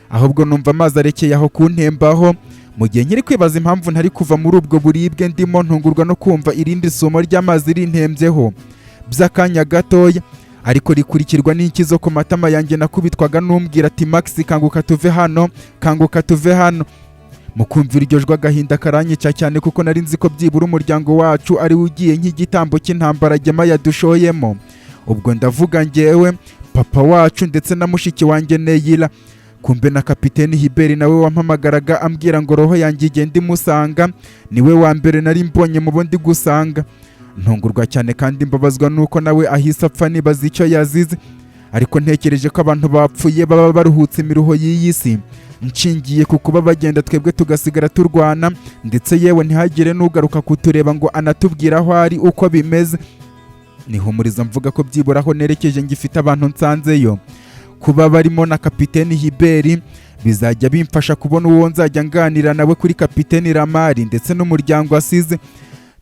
ahubwo numva amazi arekeye aho kuntembaho. Mu gihe nkiri kwibaza impamvu ntari kuva muri ubwo buribwe ndimo, ntungurwa no kumva irindi sumo ry'amazi rintembyeho by'akanya gatoya, ariko rikurikirwa n'inkizo ku matama yanjye nakubitwaga n'umbwira ati Max kanguka tuve hano, kanguka tuve hano. Mu kumvira iryo jwi agahinda karanyica cyane kuko nari nzi ko byibura umuryango wacu ari ugiye nk'igitambo cy'intambara Gema yadushoyemo. Ubwo ndavuga njyewe, papa wacu ndetse na mushiki wanjye Neyila. Kumbe na kapiteni Hiberi nawe wampamagaraga ambwira ngo roho yanjye igende imusanga, niwe wa mbere nari mbonye mu bo ndi gusanga. Ntungurwa cyane kandi mbabazwa nuko nawe ahise apfa nibaza icyo yazize, ariko ntekereje ko abantu bapfuye baba baruhutse imiruho y'iyi si, nshingiye ku kuba bagenda twebwe tugasigara turwana, ndetse yewe ntihagire n'ugaruka kutureba ngo anatubwira aho ari uko bimeze. Nihumuriza mvuga ko byibura aho nerekeje ngifite abantu nsanzeyo, kuba barimo na kapiteni Hiberi bizajya bimfasha kubona uwo nzajya nganira nawe kuri kapiteni Ramari ndetse n'umuryango asize.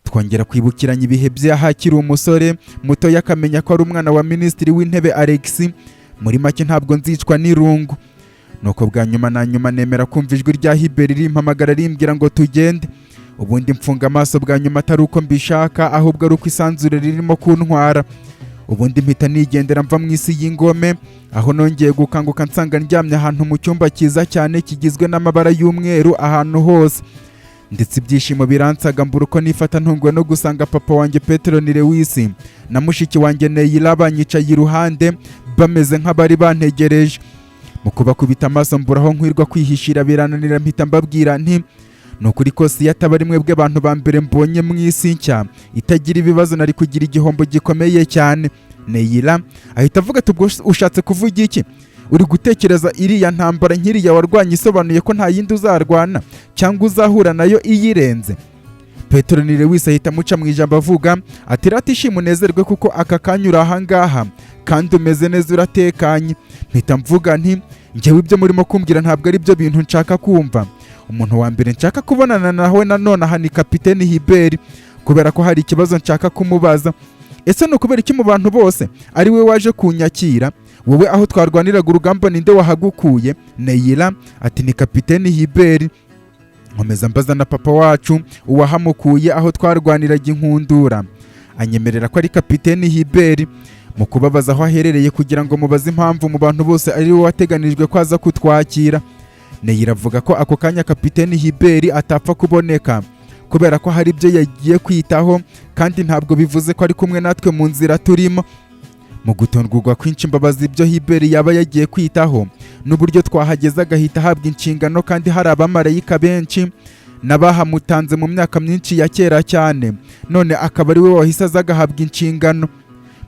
Twongera kwibukiranya ibihe by'ahakiri umusore muto yakamenya ko ari umwana wa minisitiri w'intebe Alex. Muri make ntabwo nzicwa n'irungu. Nuko bwa nyuma na nyuma nemera kumva ijwi rya Hiberi rimpamagara rimbwira ngo tugende. Ubundi mfunga amaso bwa nyuma atari uko mbishaka, ahubwo ari uko isanzure ririmo kuntwara. Ubundi mpita nigendera mva mu isi y'ingome, aho nongeye gukanguka nsanga ndyamye ahantu mu cyumba cyiza cyane kigizwe n'amabara y'umweru ahantu hose, ndetse ibyishimo biransaga mbura uko nifata ntungwe no gusanga papa wanjye Petero Lewis na mushiki wanjye Neyila banyicaye iruhande bameze nk'abari bantegereje. Mu kubakubita amaso mbura aho nkwirwa kwihishira birananira, mpita mbabwira nti nukuri kose yataba ari mwebwe abantu ba mbere mbonye mu isi nshya itagira ibibazo nari kugira igihombo gikomeye cyane. Neyila ahita avuga ati ubwo ushatse kuvuga iki? Uri gutekereza iriya ntambara nkiriya warwanye isobanuye ko nta yindi uzarwana cyangwa uzahura nayo iyirenze? Petero Lewis ahita amuca mu ijambo avuga ati ratishima unezerwe kuko aka kanya uri ahangaha kandi umeze neza uratekanye. Mpita mvuga nti njyewe ibyo murimo kumbwira ntabwo ari byo bintu nshaka kumva. Umuntu wa mbere nshaka kubonana nawe nanone aha ni kapiteni Hiberi. kubera ko hari ikibazo nshaka kumubaza. Ese ni ukubera iki mu bantu bose ari we waje kunyakira? Wowe aho twarwaniraga urugamba ninde wahagukuye? Neyira ati ni kapiteni Hubert. Nkomeza mbaza na papa wacu uwahamukuye aho twarwaniraga inkundura. Anyemerera ko ari kapiteni Hubert. Mu kubabaza aho aherereye kugira ngo mubaze impamvu mu bantu bose ari we wateganijwe ko aza kutwakira, Neyira avuga ko ako kanya kapiteni Hubert atapfa kuboneka kubera ko hari ibyo yagiye kwitaho, kandi ntabwo bivuze ko ari kumwe natwe mu nzira turimo. Mu gutungurwa kwinshi mbabaza ibyo Hubert yaba yagiye kwitaho n'uburyo twahageze agahita ahabwa inshingano, kandi hari abamarayika benshi n'abahamutanze mu myaka myinshi ya kera cyane, none akaba ari we wahise aza agahabwa inshingano.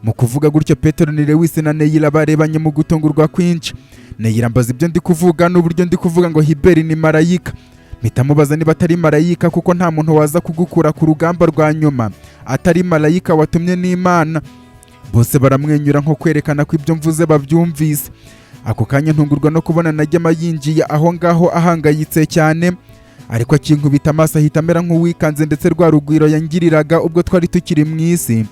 Mu kuvuga gutyo Petero ni Lewis na Neyira barebanye mu gutungurwa kwinshi. Neyira mbaza ibyo ndi kuvuga n'uburyo ndi kuvuga ngo Hubert ni marayika. Mpita mubaza niba atari marayika, kuko nta muntu waza kugukura ku rugamba rwa nyuma atari marayika watumye n'Imana. Bose baramwenyura nko kwerekana ko ibyo mvuze babyumvise. Ako kanya ntungurwa no kubona Nagema yinjiye aho ngaho ahangayitse cyane, ariko akinkubita amaso ahita amera nk'uwikanze, ndetse rwa rugwiro yangiriraga ubwo twari tukiri mu isi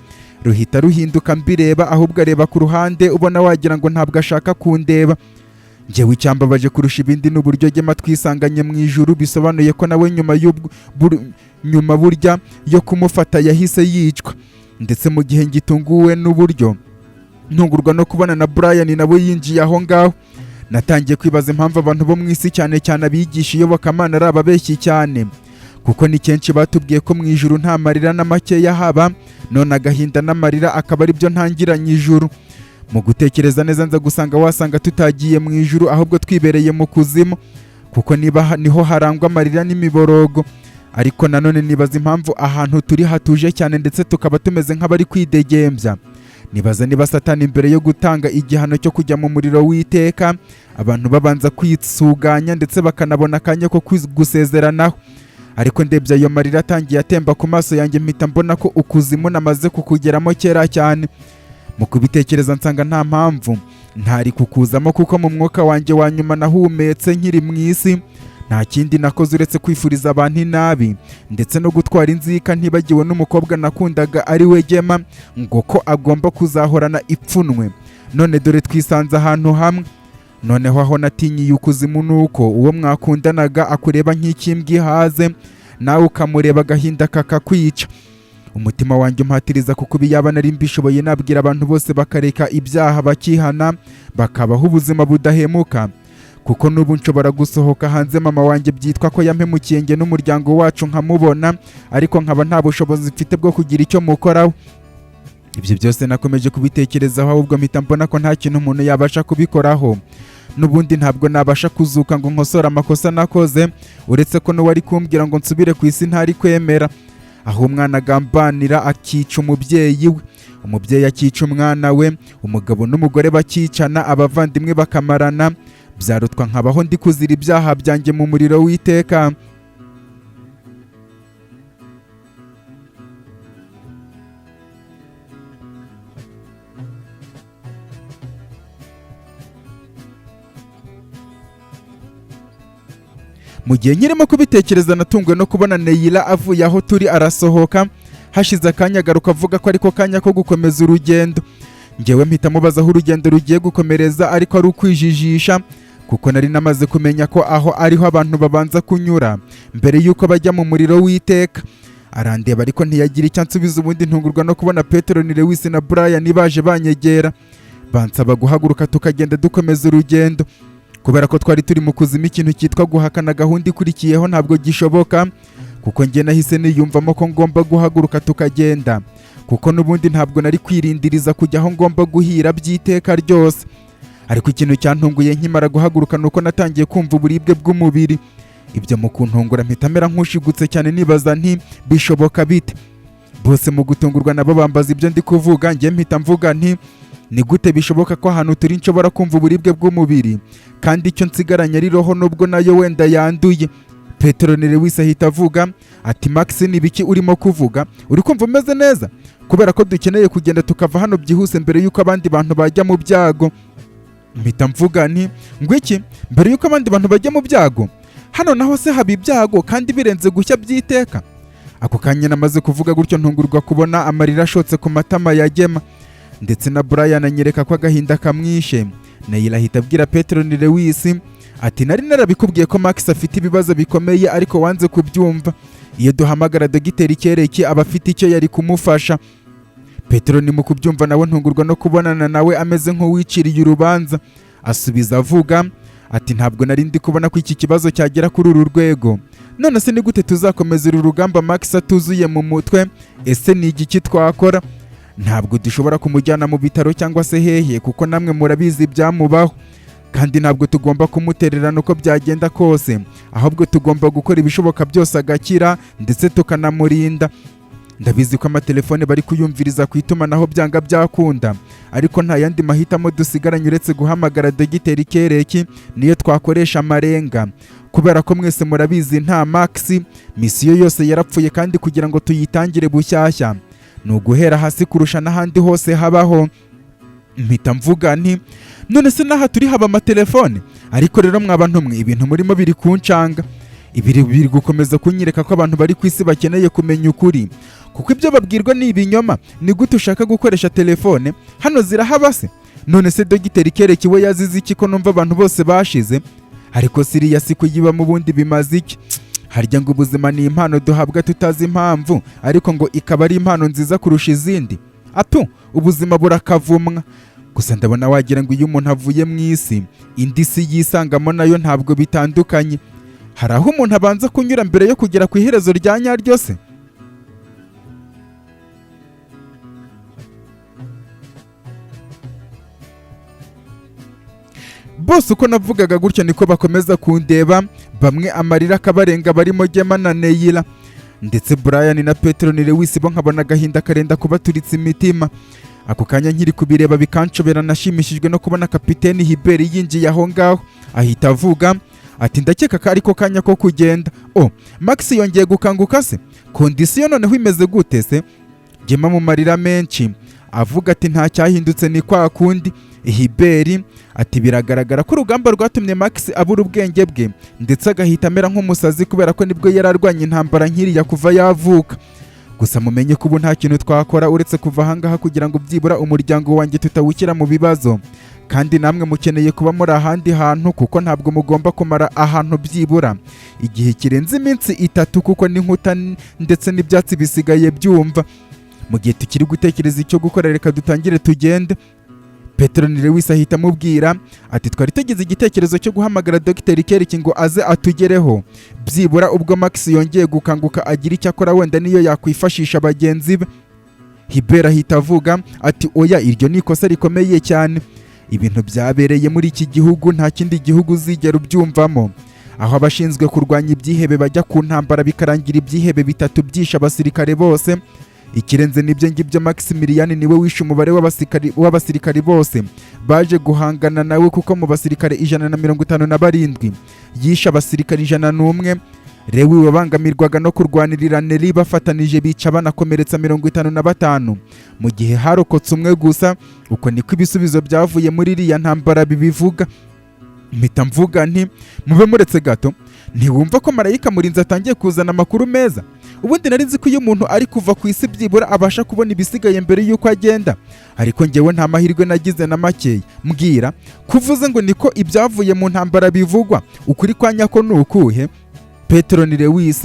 ruhita ruhinduka mbireba, ahubwo areba ku ruhande ubona wagira ngo ntabwo ashaka kundeba. Njyewe icyambabaje kurusha ibindi n'uburyo Gema twisanganye mu ijuru, bisobanuye ko nawe nyuma burya yo kumufata yahise yicwa. Ndetse mu gihe ngitunguwe n'uburyo ntungurwa no kubona na Brian nawe yinjiye aho ngaho, natangiye kwibaza impamvu abantu bo mu isi cyane cyane abigisha iyobokamana ari ababeshyi cyane, kuko ni kenshi batubwiye ko mu ijuru nta marira na makeya haba, none agahinda n'amarira akaba ari byo ntangiranye ijuru. Mu gutekereza neza nza gusanga wasanga tutagiye mu ijuru, ahubwo twibereye mu kuzimu, kuko niho harangwa amarira n'imiborogo. Ariko nanone nibaza impamvu ahantu turi hatuje cyane ndetse tukaba tumeze nk'abari kwidegembya. Nibaza niba Satani mbere yo gutanga igihano cyo kujya mu muriro w'iteka, abantu babanza kwisuganya ndetse bakanabona akanya ko gusezeranaho. Ariko ndebye ayo marira atangiye atemba ku maso yanjye, mpita mbona ko ukuzimu namaze kukugeramo kera cyane. Mu kubitekereza nsanga nta mpamvu ntari kukuzamo, kuko mu mwuka wanjye wa nyuma nahumetse nkiri mu isi nta kindi nakoze uretse kwifuriza abantu inabi ndetse no gutwara inzika, ntibagiwe n'umukobwa nakundaga ari we Gema, ngo ko agomba kuzahorana ipfunwe. None dore twisanze ahantu hamwe. Noneho aho natinyiye ukuzimu nuko uwo mwakundanaga akureba nk'ikimbwa ihaze, nawe ukamureba agahinda kakakwica. Umutima wanjye umpatiriza kuko yaba nari mbishoboye nabwira abantu bose bakareka ibyaha bakihana bakabaho ubuzima budahemuka, kuko n'ubu nshobora gusohoka hanze mama wanjye byitwa ko yampemukiye nge n'umuryango wacu nkamubona, ariko nkaba nta bushobozi mfite bwo kugira icyo mukoraho. Ibyo byose nakomeje kubitekerezaho, ahubwo mpita mbona ko nta kintu umuntu yabasha kubikoraho. N'ubundi ntabwo nabasha kuzuka ngo nkosore amakosa nakoze, uretse ko n'uwari kumbwira ngo nsubire ku isi ntari kwemera. Aho umwana agambanira akica umubyeyi we, umubyeyi akica umwana we, umugabo n'umugore bakicana, abavandimwe bakamarana, byarutwa nkabaho ndi kuzira ibyaha byanjye mu muriro w'iteka. Mu gihe nkirimo kubitekereza natunguwe no kubona Neyira avuye aho turi arasohoka, hashize akanya agaruka avuga ko ariko kanya ko gukomeza urugendo. Njyewe mpita mubaza aho urugendo rugiye gukomereza, ariko ari ukwijijisha, kuko nari namaze kumenya ko aho ariho abantu babanza kunyura mbere y'uko bajya mu muriro w'iteka. Arandeba ariko ntiyagira icyo ansubiza, ubundi ntungurwa no kubona Petero ni Lewis na Brian baje banyegera, bansaba guhaguruka tukagenda dukomeza urugendo. Kubera ko twari turi mu kuzimu, ikintu cyitwa guhakana gahunda ikurikiyeho ntabwo gishoboka, kuko njye nahise niyumvamo ko ngomba guhaguruka tukagenda, kuko n'ubundi ntabwo nari kwirindiriza kujya aho ngomba guhira by'iteka ryose. Ariko ikintu cyantunguye nkimara guhaguruka nuko natangiye kumva uburibwe bw'umubiri. Ibyo mu kuntungura mpita mera nk'ushigutse cyane, nibaza nti bishoboka bite? Bose mu gutungurwa nabo bambaza ibyo ndi kuvuga, njye mpita mvuga nti ni gute bishoboka ko ahantu turi nshobora kumva uburibwe bw'umubiri kandi icyo nsigaranye ari roho, nubwo nayo wenda yanduye? Petero ni Lewis ahita avuga ati Max, ni biki urimo kuvuga? Uri kumva umeze neza? Kubera ko dukeneye kugenda tukava hano byihuse mbere y'uko abandi bantu bajya mu byago. Mpita mvuga nti ngwiki mbere y'uko abandi bantu bajya mu byago? Hano naho se haba ibyago kandi birenze gushya by'iteka? Ako kanya namaze kuvuga gutyo ntungurwa kubona amarira ashotse ku matama ya Gema, ndetse na Brian anyereka ko agahinda kamwishe. Neyila ahita abwira Petroni Lewis ati nari narabikubwiye ko Max afite ibibazo bikomeye ariko wanze kubyumva. Iyo duhamagara Dogiteri Kereki aba afite icyo yari kumufasha. Petroni mu kubyumva nawe ntungurwa no kubonana nawe ameze nk'uwiciriye urubanza. Asubiza avuga ati ntabwo nari ndi kubona ko iki kibazo cyagera kuri uru rwego. None se ni gute tuzakomeza uru rugamba Max atuzuye mu mutwe? Ese ni igiki twakora? Ntabwo dushobora kumujyana mu bitaro cyangwa se hehe kuko namwe murabizi byamubaho, kandi ntabwo tugomba kumutererana uko byagenda kose, ahubwo tugomba gukora ibishoboka byose agakira ndetse tukanamurinda. Ndabizi ko amatelefone bari kuyumviriza ku itumanaho byanga byakunda, ariko nta yandi mahitamo dusigaranye uretse guhamagara Dogiteri Kereki, niyo twakoresha amarenga. Kubera ko mwese murabizi nta Max, misiyo yose yarapfuye kandi kugira ngo tuyitangire bushyashya ni uguhera hasi kurusha n'ahandi hose habaho. Mpita mvuga nti none se n'aha turi haba amatelefone? Ariko rero mwabantu mwe ibintu murimo biri kuncanga. Biri gukomeza kunyereka ko abantu bari ku isi bakeneye kumenya ukuri, kuko ibyo babwirwa ni ibinyoma. Ni gute ushaka gukoresha telefone? Hano zirahaba se? None se Dogiteri Kereki we yazize iki ko numva abantu bose bashize? Ariko siriya si kuyiba mu bundi bimaze iki? Harya ngo ubuzima ni impano duhabwa tutazi impamvu, ariko ngo ikaba ari impano nziza kurusha izindi. Ubuzima burakavumwa. Gusa ndabona wagira ngo iyo umuntu avuye mu isi, indi si yisangamo nayo ntabwo bitandukanye. Hari aho umuntu abanza kunyura mbere yo kugera ku iherezo rya nyaryo se? Bose uko navugaga gutyo niko bakomeza kundeba, bamwe amarira akabarenga barimo Gema na Neyila, ndetse Brian na Petroni Lewis bo nkabona agahinda karenda kubaturitsa imitima. Ako kanya nkiri kubireba bikanshobera, nashimishijwe no kubona Kapiteni Hiberi yinjiye aho ngaho. Ahita avuga ati ndakeka ko ariko kanya ko kugenda. Max yongeye gukanguka se? Kondisiyo noneho imeze gute se? Gema mu marira menshi avuga ati nta cyahindutse ni kwa kundi. Hiberi ati biragaragara ko urugamba rwatumye Max abura ubwenge bwe ndetse agahita amera nk'umusazi kubera ko nibwo yari arwanya intambara nkiriya kuva yavuka. Gusa mumenye ko ubu nta kintu twakora uretse kuva ahangaha kugira ngo byibura umuryango wanjye tutawukira mu bibazo, kandi namwe mukeneye kuba muri ahandi hantu kuko ntabwo mugomba kumara ahantu byibura igihe kirenze iminsi 3 kuko n'inkuta ndetse n'ibyatsi bisigaye byumva. Mu gihe tukiri gutekereza icyo gukora reka dutangire tugende. Petroni Lewis ahita amubwira ati twari tugize igitekerezo cyo guhamagara Dogiteri Kereki ngo aze atugereho, byibura ubwo Max yongeye gukanguka agira icyo akora wenda niyo yakwifashisha bagenzi be. Hiberi ahita avuga ati oya, iryo ni ikosa rikomeye cyane. Ibintu byabereye muri iki gihugu nta kindi gihugu uzigera ubyumvamo, aho abashinzwe kurwanya ibyihebe bajya ku ntambara bikarangira ibyihebe 3 byisha abasirikare bose. Ikirenze nibyo ngibyo Maximilian niwe wishe umubare w'abasirikari bose baje guhangana nawe, kuko mu basirikare 157 yishe abasirikari 101. Lewi wabangamirwaga no kurwanirira Neri bafatanije bica banakomeretsa 55, mu gihe harokotse umwe gusa. Uko niko ibisubizo byavuye muri iriya ntambara bibivuga. Mpita mvuga nti mube muretse gato, ntiwumva ko marayika murinzi atangiye kuzana amakuru meza? Ubundi nari nzi ko iyo umuntu ari kuva ku isi byibura abasha kubona ibisigaye mbere y'uko agenda, ariko njyewe nta mahirwe nagize na makeya. Mbwira, kuvuze ngo niko ibyavuye mu ntambara bivugwa, ukuri kwa nyako ni ukuhe? Petroni Lewis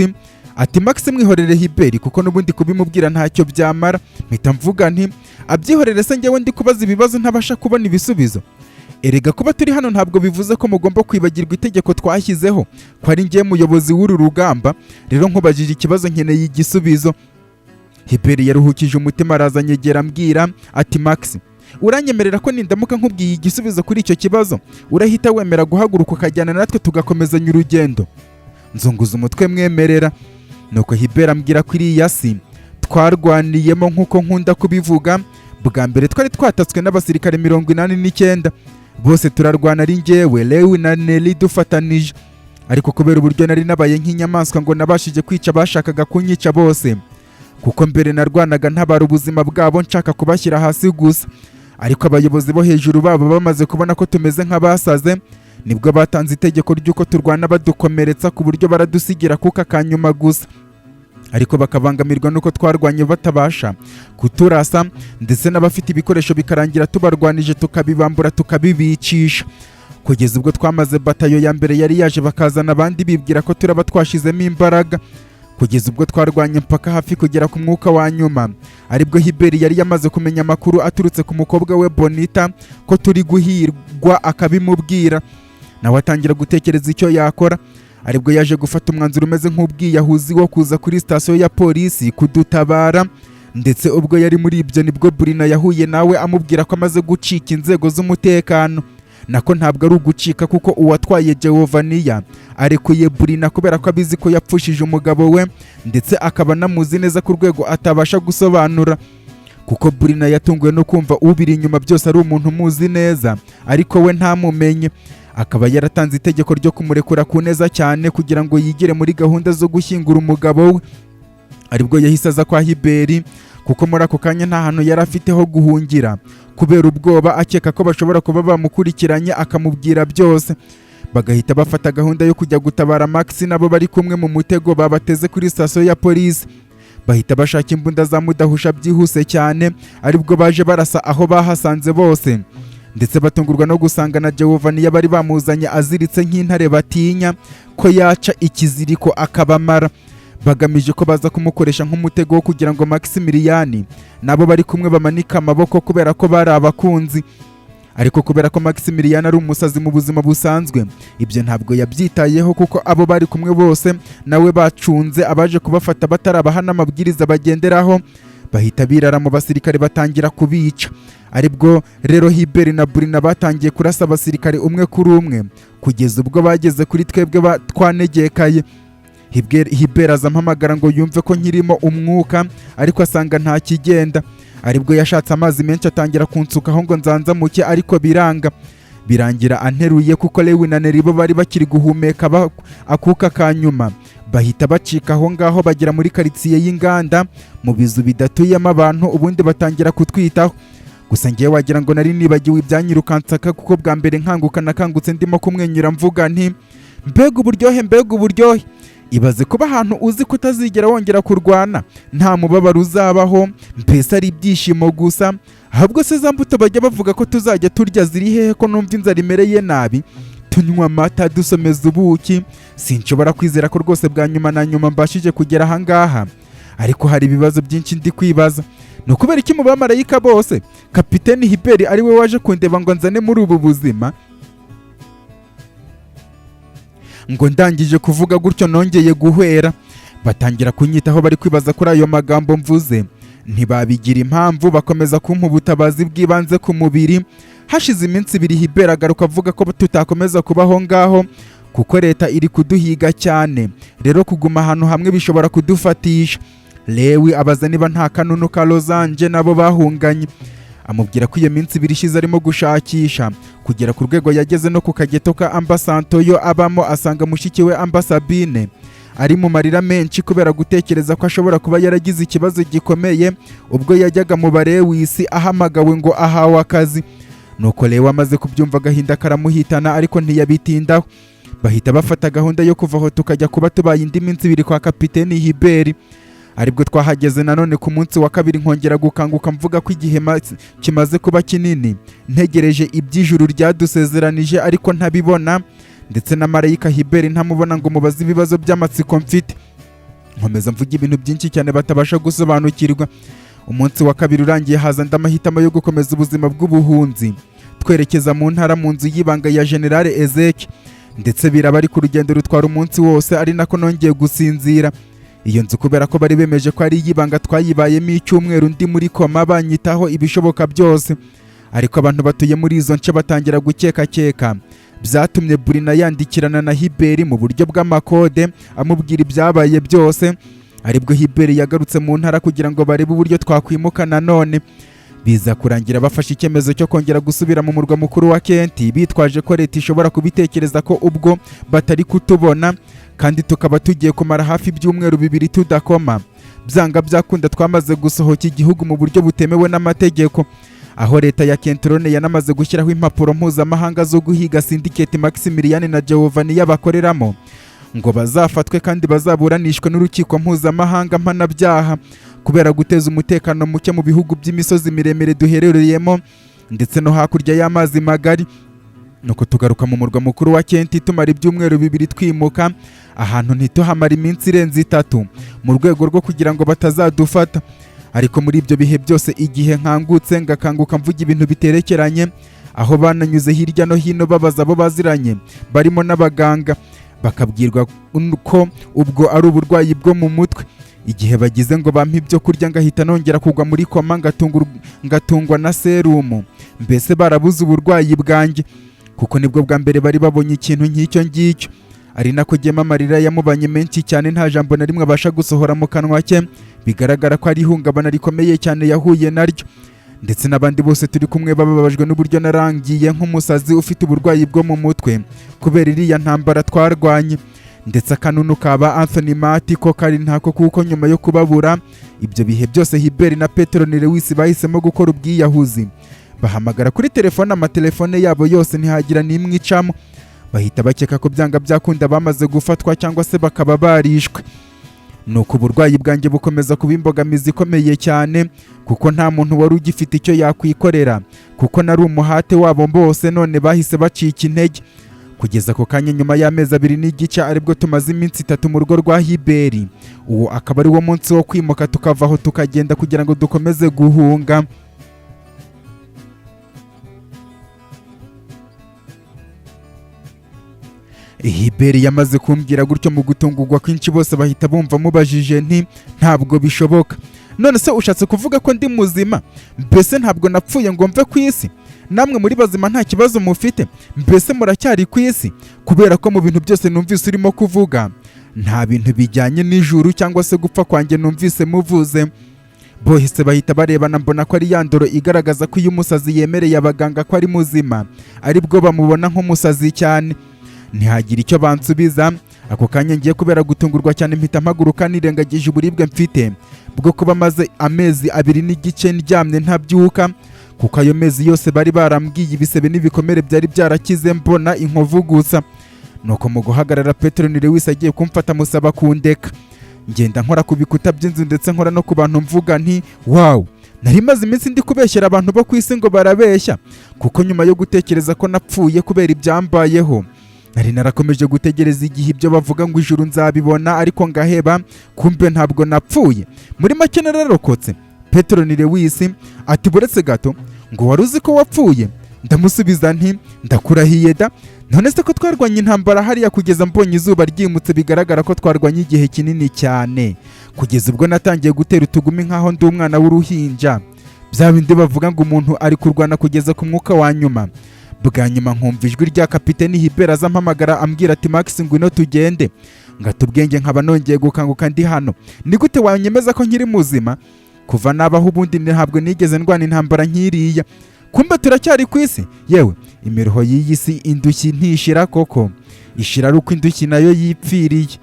ati Max mwihorere Hiberi kuko n'ubundi kubimubwira ntacyo byamara. Mpita mvuga nti abyihorere se, njyewe ndi kubaza ibibazo ntabasha kubona ibisubizo. Erega kuba turi hano ntabwo bivuze ko mugomba kwibagirwa itegeko twashyizeho ko ari njye muyobozi w'uru rugamba. Rero nkubajije ikibazo nkeneye igisubizo. Hiberi yaruhukije umutima araza nyegera ambwira ati Max, uranyemerera ko nindamuka nkubwiye igisubizo kuri icyo kibazo urahita wemera guhaguruka ukajyana natwe tugakomezanya urugendo? Nzunguza umutwe mwemerera. Nuko Hiberi ambwira ko iriya si twarwaniyemo nk'uko nkunda kubivuga. Bwa mbere twari twatatswe n'abasirikare 89, bose turarwana ari njyewe, Lewi na Neri dufatanije. Ariko kubera uburyo nari nabaye nk'inyamaswa ngo nabashije kwica bashakaga kunyica bose, kuko mbere narwanaga ntabara ubuzima bwabo nshaka kubashyira hasi gusa. Ariko abayobozi bo hejuru babo bamaze kubona ko tumeze nk'abasaze, nibwo batanze itegeko ry'uko turwana badukomeretsa ku buryo baradusigira kuka kanyuma gusa. ariko bakabangamirwa nuko twarwanye batabasha kuturasa, ndetse n'abafite ibikoresho bikarangira tubarwanije tukabibambura tukabibicisha. Kugeza ubwo twamaze batayo ya mbere yari yaje bakazana abandi bibwira ko turaba twashizemo imbaraga, kugeza ubwo twarwanye mpaka hafi kugera ku mwuka wa nyuma, aribwo Hiberi yari yamaze kumenya amakuru aturutse ku mukobwa we Bonita ko turi guhirwa akabimubwira. Nawe atangira gutekereza icyo yakora, aribwo yaje gufata umwanzuro umeze nk'ubwiyahuzi wo kuza kuri sitasiyo ya polisi kudutabara. Ndetse ubwo yari muri ibyo nibwo Brina yahuye nawe amubwira ko amaze gucika inzego z'umutekano. Nako ntabwo ari ugucika, kuko uwatwaye Giovannia arekuye Brina kubera ko abizi ko yapfushije umugabo we, ndetse akaba anamuzi neza ku rwego atabasha gusobanura, kuko Brina yatunguwe no kumva ubiri inyuma byose ari umuntu umuzi neza ariko we ntamumenye. Akaba yaratanze itegeko ryo kumurekura ku neza cyane kugira ngo yigire muri gahunda zo gushyingura umugabo we. Aribwo yahise aza kwa Hiberi, kuko muri ako kanya nta hantu yari afite ho guhungira kubera ubwoba, akeka ko bashobora kuba bamukurikiranye akamubwira byose. Bagahita bafata gahunda yo kujya gutabara Max nabo bari kumwe mu mutego babateze kuri sitasiyo ya polisi. Bahita bashaka imbunda za mudahusha byihuse cyane, aribwo baje barasa aho bahasanze bose, ndetse batungurwa no gusanga na Giovannia bari bamuzanye aziritse nk'intare batinya ko yaca ikiziriko akabamara, bagamije ko baza kumukoresha nk'umutego wo kugira ngo Maximilian nabo bari kumwe bamanika amaboko kubera ko bari abakunzi. Ariko kubera ko Maximilian ari umusazi mu buzima busanzwe, ibyo ntabwo yabyitayeho, kuko abo bari kumwe bose nawe bacunze abaje kubafata batarabaha n'amabwiriza bagenderaho, bahita birara mu basirikare batangira kubica. Aribwo rero Hiberi na Brina batangiye kurasa abasirikare umwe kuri umwe, kugeza ubwo bageze kuri twebwe twanegekaye. Hiberi azampamagara ngo yumve ko nkirimo umwuka, ariko asanga nta kigenda. Aribwo yashatse amazi menshi atangira kunsukaho ngo nzanzamuke, ariko birangira anteruye, kuko Lewi na Neri bo bari bakiri guhumeka akuka ka nyuma. Bahita bacika aho ngaho bagera muri karitsiye y'inganda mu bizu bidatuyemo abantu, ubundi batangira kutwitaho. Gusa ngewe wagira ngo nari nibagiwe ibyanyirukansaka, kuko bwa mbere nakangutse ndimo kumwenyura mvuga nti mbega uburyohe. Ibaze kuba ahantu uzi ko utazigera wongera kurwana, nta mubabaro uzabaho, mbese ari ibyishimo gusa. Ahubwo se za mbuto bajya bavuga ko tuzajya turya ziri hehe ko numva inzara imereye nabi? Tunywa amata, dusomeza ubuki. Sinshobora kwizera ko rwose bwa nyuma na nyuma mbashije kugera ahangaha, ariko hari ibibazo byinshi ndi kwibaza. Ni ukubera iki mu bamarayika bose Kapiteni Hiberi ari we waje kundeba ngo nzane muri ubu buzima? Ngo ndangije kuvuga gutyo nongeye guhwera, batangira kunyitaho bari kwibaza kuri ayo magambo mvuze. Ntibabigira impamvu, bakomeza kumpa ubutabazi bw'ibanze ku mubiri. Hashize iminsi 2 Hiberi agaruka avuga ko tutakomeza kubaho ngaho, kuko leta iri kuduhiga cyane, rero kuguma ahantu hamwe bishobora kudufatisha. Lewi abaza niba nta kanunu ka Losange nabo bahunganye, amubwira ko iyo minsi 2 ishize arimo gushakisha kugera ku rwego yageze no ku kageto ka Ambasantoyo abamo, asanga mushiki we Ambasabine ari mu marira menshi kubera gutekereza ko ashobora kuba yaragize ikibazo gikomeye ubwo yajyaga mu Barewisi ahamagawe ngo ahawe akazi. Nuko Lewi amaze kubyumva agahinda karamuhitana, ariko ntiyabitindaho. Bahita bafata gahunda yo kuva aho tukajya kuba tubaye indi minsi 2 kwa Kapiteni Hiberi. Aribwo twahageze nanone ku munsi wa 2 nkongera gukanguka mvuga ko igihe kimaze kuba kinini, ntegereje iby'ijuru ryadusezeranije ariko ntabibona, ndetse na marayika Hiberi ntamubona ngo mubaze ibibazo by'amatsiko mfite. Nkomeza mvuga ibintu byinshi cyane batabasha gusobanukirwa. Umunsi wa 2 urangiye haza ndamahitamo yo gukomeza ubuzima bw'ubuhunzi, twerekeza mu ntara mu nzu y'ibanga ya General Ezeki, ndetse biraba ari ku rugendo rutwara umunsi wose, ari nako nongeye gusinzira. Iyo nzu kubera ko bari bemeje ko ari y'ibanga twayibayemo icyumweru ndi muri koma, banyitaho ibishoboka byose. Ariko abantu batuye muri izo nce batangira gukeka, byatumye Brina yandikirana na Hiberi mu buryo bw'amakode amubwira ibyabaye byose. Aribwo Hiberi yagarutse mu ntara kugira ngo barebe uburyo twakwimuka nanone. Biza kurangira bafashe icyemezo cyo kongera gusubira mu murwa mukuru wa Kenti, bitwaje ko leta ishobora kubitekereza ko ubwo batari kutubona, kandi tukaba tugiye kumara hafi ibyumweru 2 tudakoma. Byanga byakunda twamaze gusohoka igihugu mu buryo butemewe n'amategeko, aho leta ya Kentrone yanamaze gushyiraho impapuro mpuzamahanga zo guhiga Syndicate Maximilian na Giovannia bakoreramo, ngo bazafatwe kandi bazaburanishwe n'urukiko mpuzamahanga mpanabyaha kubera guteza umutekano muke mu bihugu by'imisozi miremire duherereyemo ndetse no hakurya y'amazi magari. Nuko tugaruka mu murwa mukuru wa Kenti tumara ibyumweru 2 twimuka ahantu ntituhamara iminsi irenze 3 mu rwego rwo kugira ngo batazadufata. Ariko muri ibyo bihe byose igihe nkangutse ngakanguka mvuga ibintu biterekeranye, aho bananyuze hirya no hino babaza abo baziranye barimo n'abaganga, bakabwirwa ko ubwo ari uburwayi bwo mu mutwe. Igihe bagize ngo bampe ibyo kurya ngahita nongera kugwa muri koma ngatungwa na serumu. Mbese barabuze uburwayi bwanjye, kuko nibwo bwa mbere bari babonye ikintu nk'icyo ngicyo. Ari nako Gema amarira yamubanye menshi cyane, nta jambo na rimwe abasha gusohora mu kanwa ke, bigaragara ko ari ihungabana rikomeye cyane yahuye naryo. Ndetse n'abandi bose turi kumwe bababajwe n'uburyo narangiye nk'umusazi ufite uburwayi bwo mu mutwe kubera iriya ntambara twarwanye. Ndetse akanunu kaba Anthony Mati ko kari ntako, kuko nyuma yo kubabura ibyo bihe byose Hubert na Petronile Lewis bahisemo gukora ubwiyahuzi. Bahamagara kuri telefone, amatelefone yabo yose ntihagira n'imwe icamo. Bahita bakeka ko byanga byakunda bamaze gufatwa cyangwa se bakaba barishwe. Nuko uburwayi bwanjye bukomeza kuba imbogamizi ikomeye cyane, kuko nta muntu wari ugifite icyo yakwikorera, kuko nari umuhate wabo bose. None bahise bacika intege. Kugeza ako kanya nyuma y'amezi 2 n'igice aribwo tumaze iminsi 3 mu rugo rwa Hubert. Uwo akaba ari wo munsi wo kwimuka tukavaho tukagenda kugira ngo dukomeze guhunga. Hubert yamaze kumbwira gutyo mu gutungurwa kwinshi bose bahita bumva mubajije nti ntabwo bishoboka. None se ushatse kuvuga ko ndi muzima? Mbese ntabwo napfuye ngo mve ku isi? Namwe muri bazima nta kibazo mufite? Mbese muracyari ku isi? Kubera ko mu bintu byose numvise urimo kuvuga nta bintu bijyanye n'ijuru cyangwa se gupfa kwanjye numvise muvuze. Bohise bahita barebana, mbona ko ari yandoro igaragaza ko iyo umusazi yemereye abaganga ko ari muzima aribwo bamubona nk'umusazi cyane. Ntihagira icyo bansubiza. Ako kanya ngiye kubera gutungurwa cyane mpita mpaguruka nirengagije uburibwe mfite bwo kuba maze amezi 2 n'igice ndyamye ntabyuka, kuko ayo mezi yose bari barambwiye ibisebe n'ibikomere byari byarakize mbona inkovu gusa. Nuko mu guhagarara Petronile Lewis agiye kumfata musaba kundeka. Ngenda nkora ku bikuta by'inzu ndetse nkora no ku bantu mvuga nti wow, nari maze iminsi ndi kubeshyera abantu bo ku isi ngo barabeshya, kuko nyuma yo gutekereza ko napfuye kubera ibyambayeho nari narakomeje gutegereza igihe ibyo bavuga ngo ijuru nzabibona, ariko ngaheba kumbe ntabwo napfuye. Muri make nararokotse. Petronile Lewis ati buretse gato ngo wari uzi ko wapfuye? Ndamusubiza nti ndakurahiye da. None se ko twarwanye intambara hariya kugeza mbonye izuba ryimutse, bigaragara ko twarwanye igihe kinini cyane, kugeza ubwo natangiye gutera utugumi nkaho ndi umwana w'uruhinja. Bya bindi bavuga ngo umuntu ari kurwana kugeza ku mwuka wa nyuma. Bwa nyuma nkumva ijwi rya Kapiteni Hubert azampamagara ambwira ati Max ngwino tugende. Ngata ubwenge nkaba nongeye gukanguka ndi hano. Ni gute wanyemeza ko nkiri muzima? Kuva nabaho ubundi ntabwo nigeze ndwana intambara nkiriya. Kumbe turacyari ku isi? Yewe imiruho y'iyi si indushyi ntishira koko, ishira ari uko indushyi nayo yipfiriye.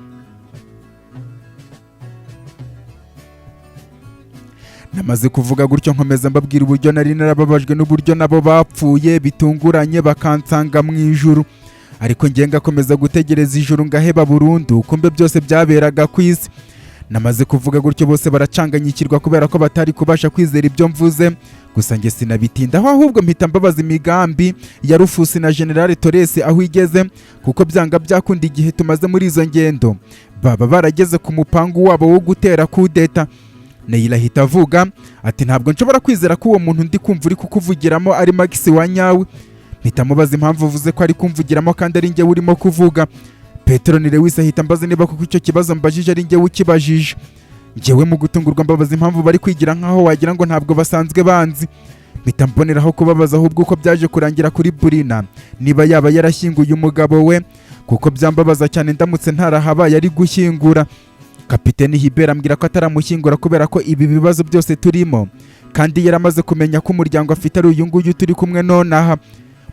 Namaze kuvuga gutyo nkomeza mbabwira uburyo nari narababajwe n'uburyo nabo bapfuye bitunguranye bakansanga mu ijuru. Ariko ngiye ngakomeza gutegereza ijuru ngaheba burundu, kumbe byose byaberaga ku isi. Namaze kuvuga gutyo bose baracanganyikirwa kubera ko batari kubasha kwizera ibyo mvuze. Gusa nge sinabitindaho, ahubwo mpita mbabaza imigambi ya Rufusi na General Torres aho igeze, kuko byanga byakunda igihe tumaze muri izo ngendo baba barageze ku mupangu wabo wo gutera kudeta. Neyila hita avuga ati ntabwo nshobora kwizera ko uwo muntu ndi kumva uri kukuvugiramo ari Max wa nyawe. Mpita mubaza impamvu uvuze ko ari kumvugiramo kandi ari njye urimo kuvuga. Petronile Lewis ahita ambaza niba kuko icyo kibazo mbajije ari njye ukibajije. Njyewe mu gutungurwa mbabaza impamvu bari kwigira nkaho wagira ngo ntabwo basanzwe banzi. Mpita mboneraho kubabaza ahubwo uko byaje kurangira kuri Burina, niba yaba yarashyinguye umugabo we, kuko byambabaza cyane ndamutse ntarahabaye ari gushyingura. Kapiteni Hubert ambwira ko ataramushyingura kubera ko ibi bibazo byose turimo, kandi yaramaze kumenya ko umuryango afite ari uyu nguyu turi kumwe nonaha.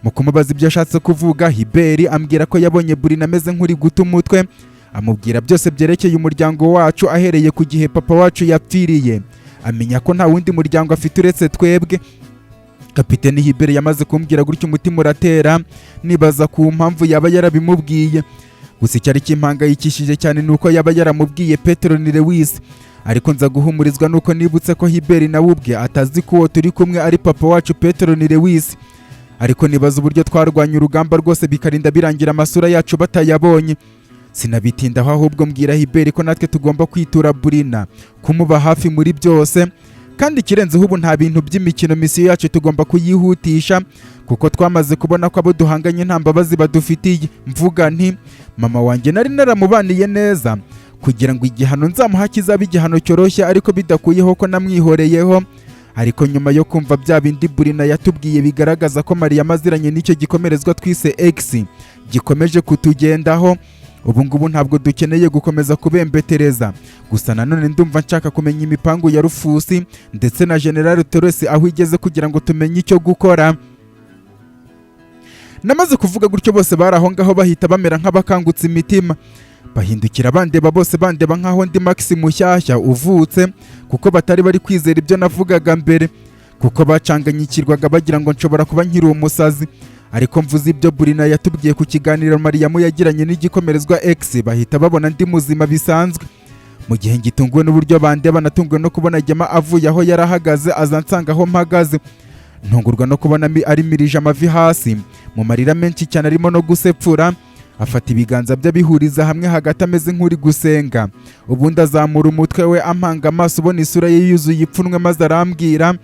Mu kumubaza ibyo ashatse kuvuga, Hubert ambwira ko yabonye Burina ameze nk'uri guta umutwe, amubwira byose byerekeye umuryango wacu ahereye ku gihe papa wacu yapfiriye, amenya ko nta wundi muryango afite uretse twebwe. Kapiteni Hubert yamaze kumbwira gutyo umutima uratera, nibaza ku mpamvu yaba yarabimubwiye. gusa icyari kimpangayikishije cyane nuko yaba yaramubwiye Petero ni Lewis, ariko nza guhumurizwa nuko nibutse ko Hiberi nawe ubwe atazi ko uwo turi kumwe ari papa wacu Petero ni Lewis. Ariko nibaza uburyo twarwanya urugamba rwose bikarinda birangira amasura yacu batayabonye. Sinabitindaho ahubwo mbwira Hiberi ko natwe tugomba kwitura Brina, kumuba hafi muri byose, kandi ikirenzeho ubu nta bintu by'imikino, misiyo yacu tugomba kuyihutisha kuko twamaze kubona ko abo duhanganye nta mbabazi badufitiye. Mvuga nti mama wanjye nari naramubaniye neza kugira ngo igihano nzamuha kizabe igihano cyoroshye, ariko bidakuyeho ko namwihoreyeho. Ariko nyuma yo kumva bya bindi Brina yatubwiye bigaragaza ko Mariya amaziranye n'icyo gikomerezwa twise X gikomeje kutugendaho, ubu ngubu ntabwo dukeneye gukomeza kubembetereza. Gusa nanone ndumva nshaka kumenya imipangu ya Rufusi ndetse na General Torres aho igeze kugira ngo tumenye icyo gukora. Namaze kuvuga gutyo bose bari aho ngaho bahita bamera nk'abakangutse imitima, bahindukira bandeba, bose bandeba nkaho ndi Max mushyashya uvutse, kuko batari bari kwizera ibyo navugaga mbere, kuko bacanganyikirwaga bagira ngo nshobora kuba nkiri umusazi. Ariko mvuze ibyo Brina yatubwiye ku kiganiro Mariyamu yagiranye n'igikomerezwa X, bahita babona ndi muzima bisanzwe. Mu gihe ngitunguwe n'uburyo bandeba, natunguwe no kubona Gema avuye aho yarahagaze azansanga aho mpagaze. Ntungurwa no kubona arimirije amavi hasi mu marira menshi cyane arimo no gusepfura, afata ibiganza bye bihuriza hamwe hagati ameze nk'uri gusenga, ubundi azamura umutwe we ampanga amaso ubona isura ye yuzuye ipfunwe, maze arambwira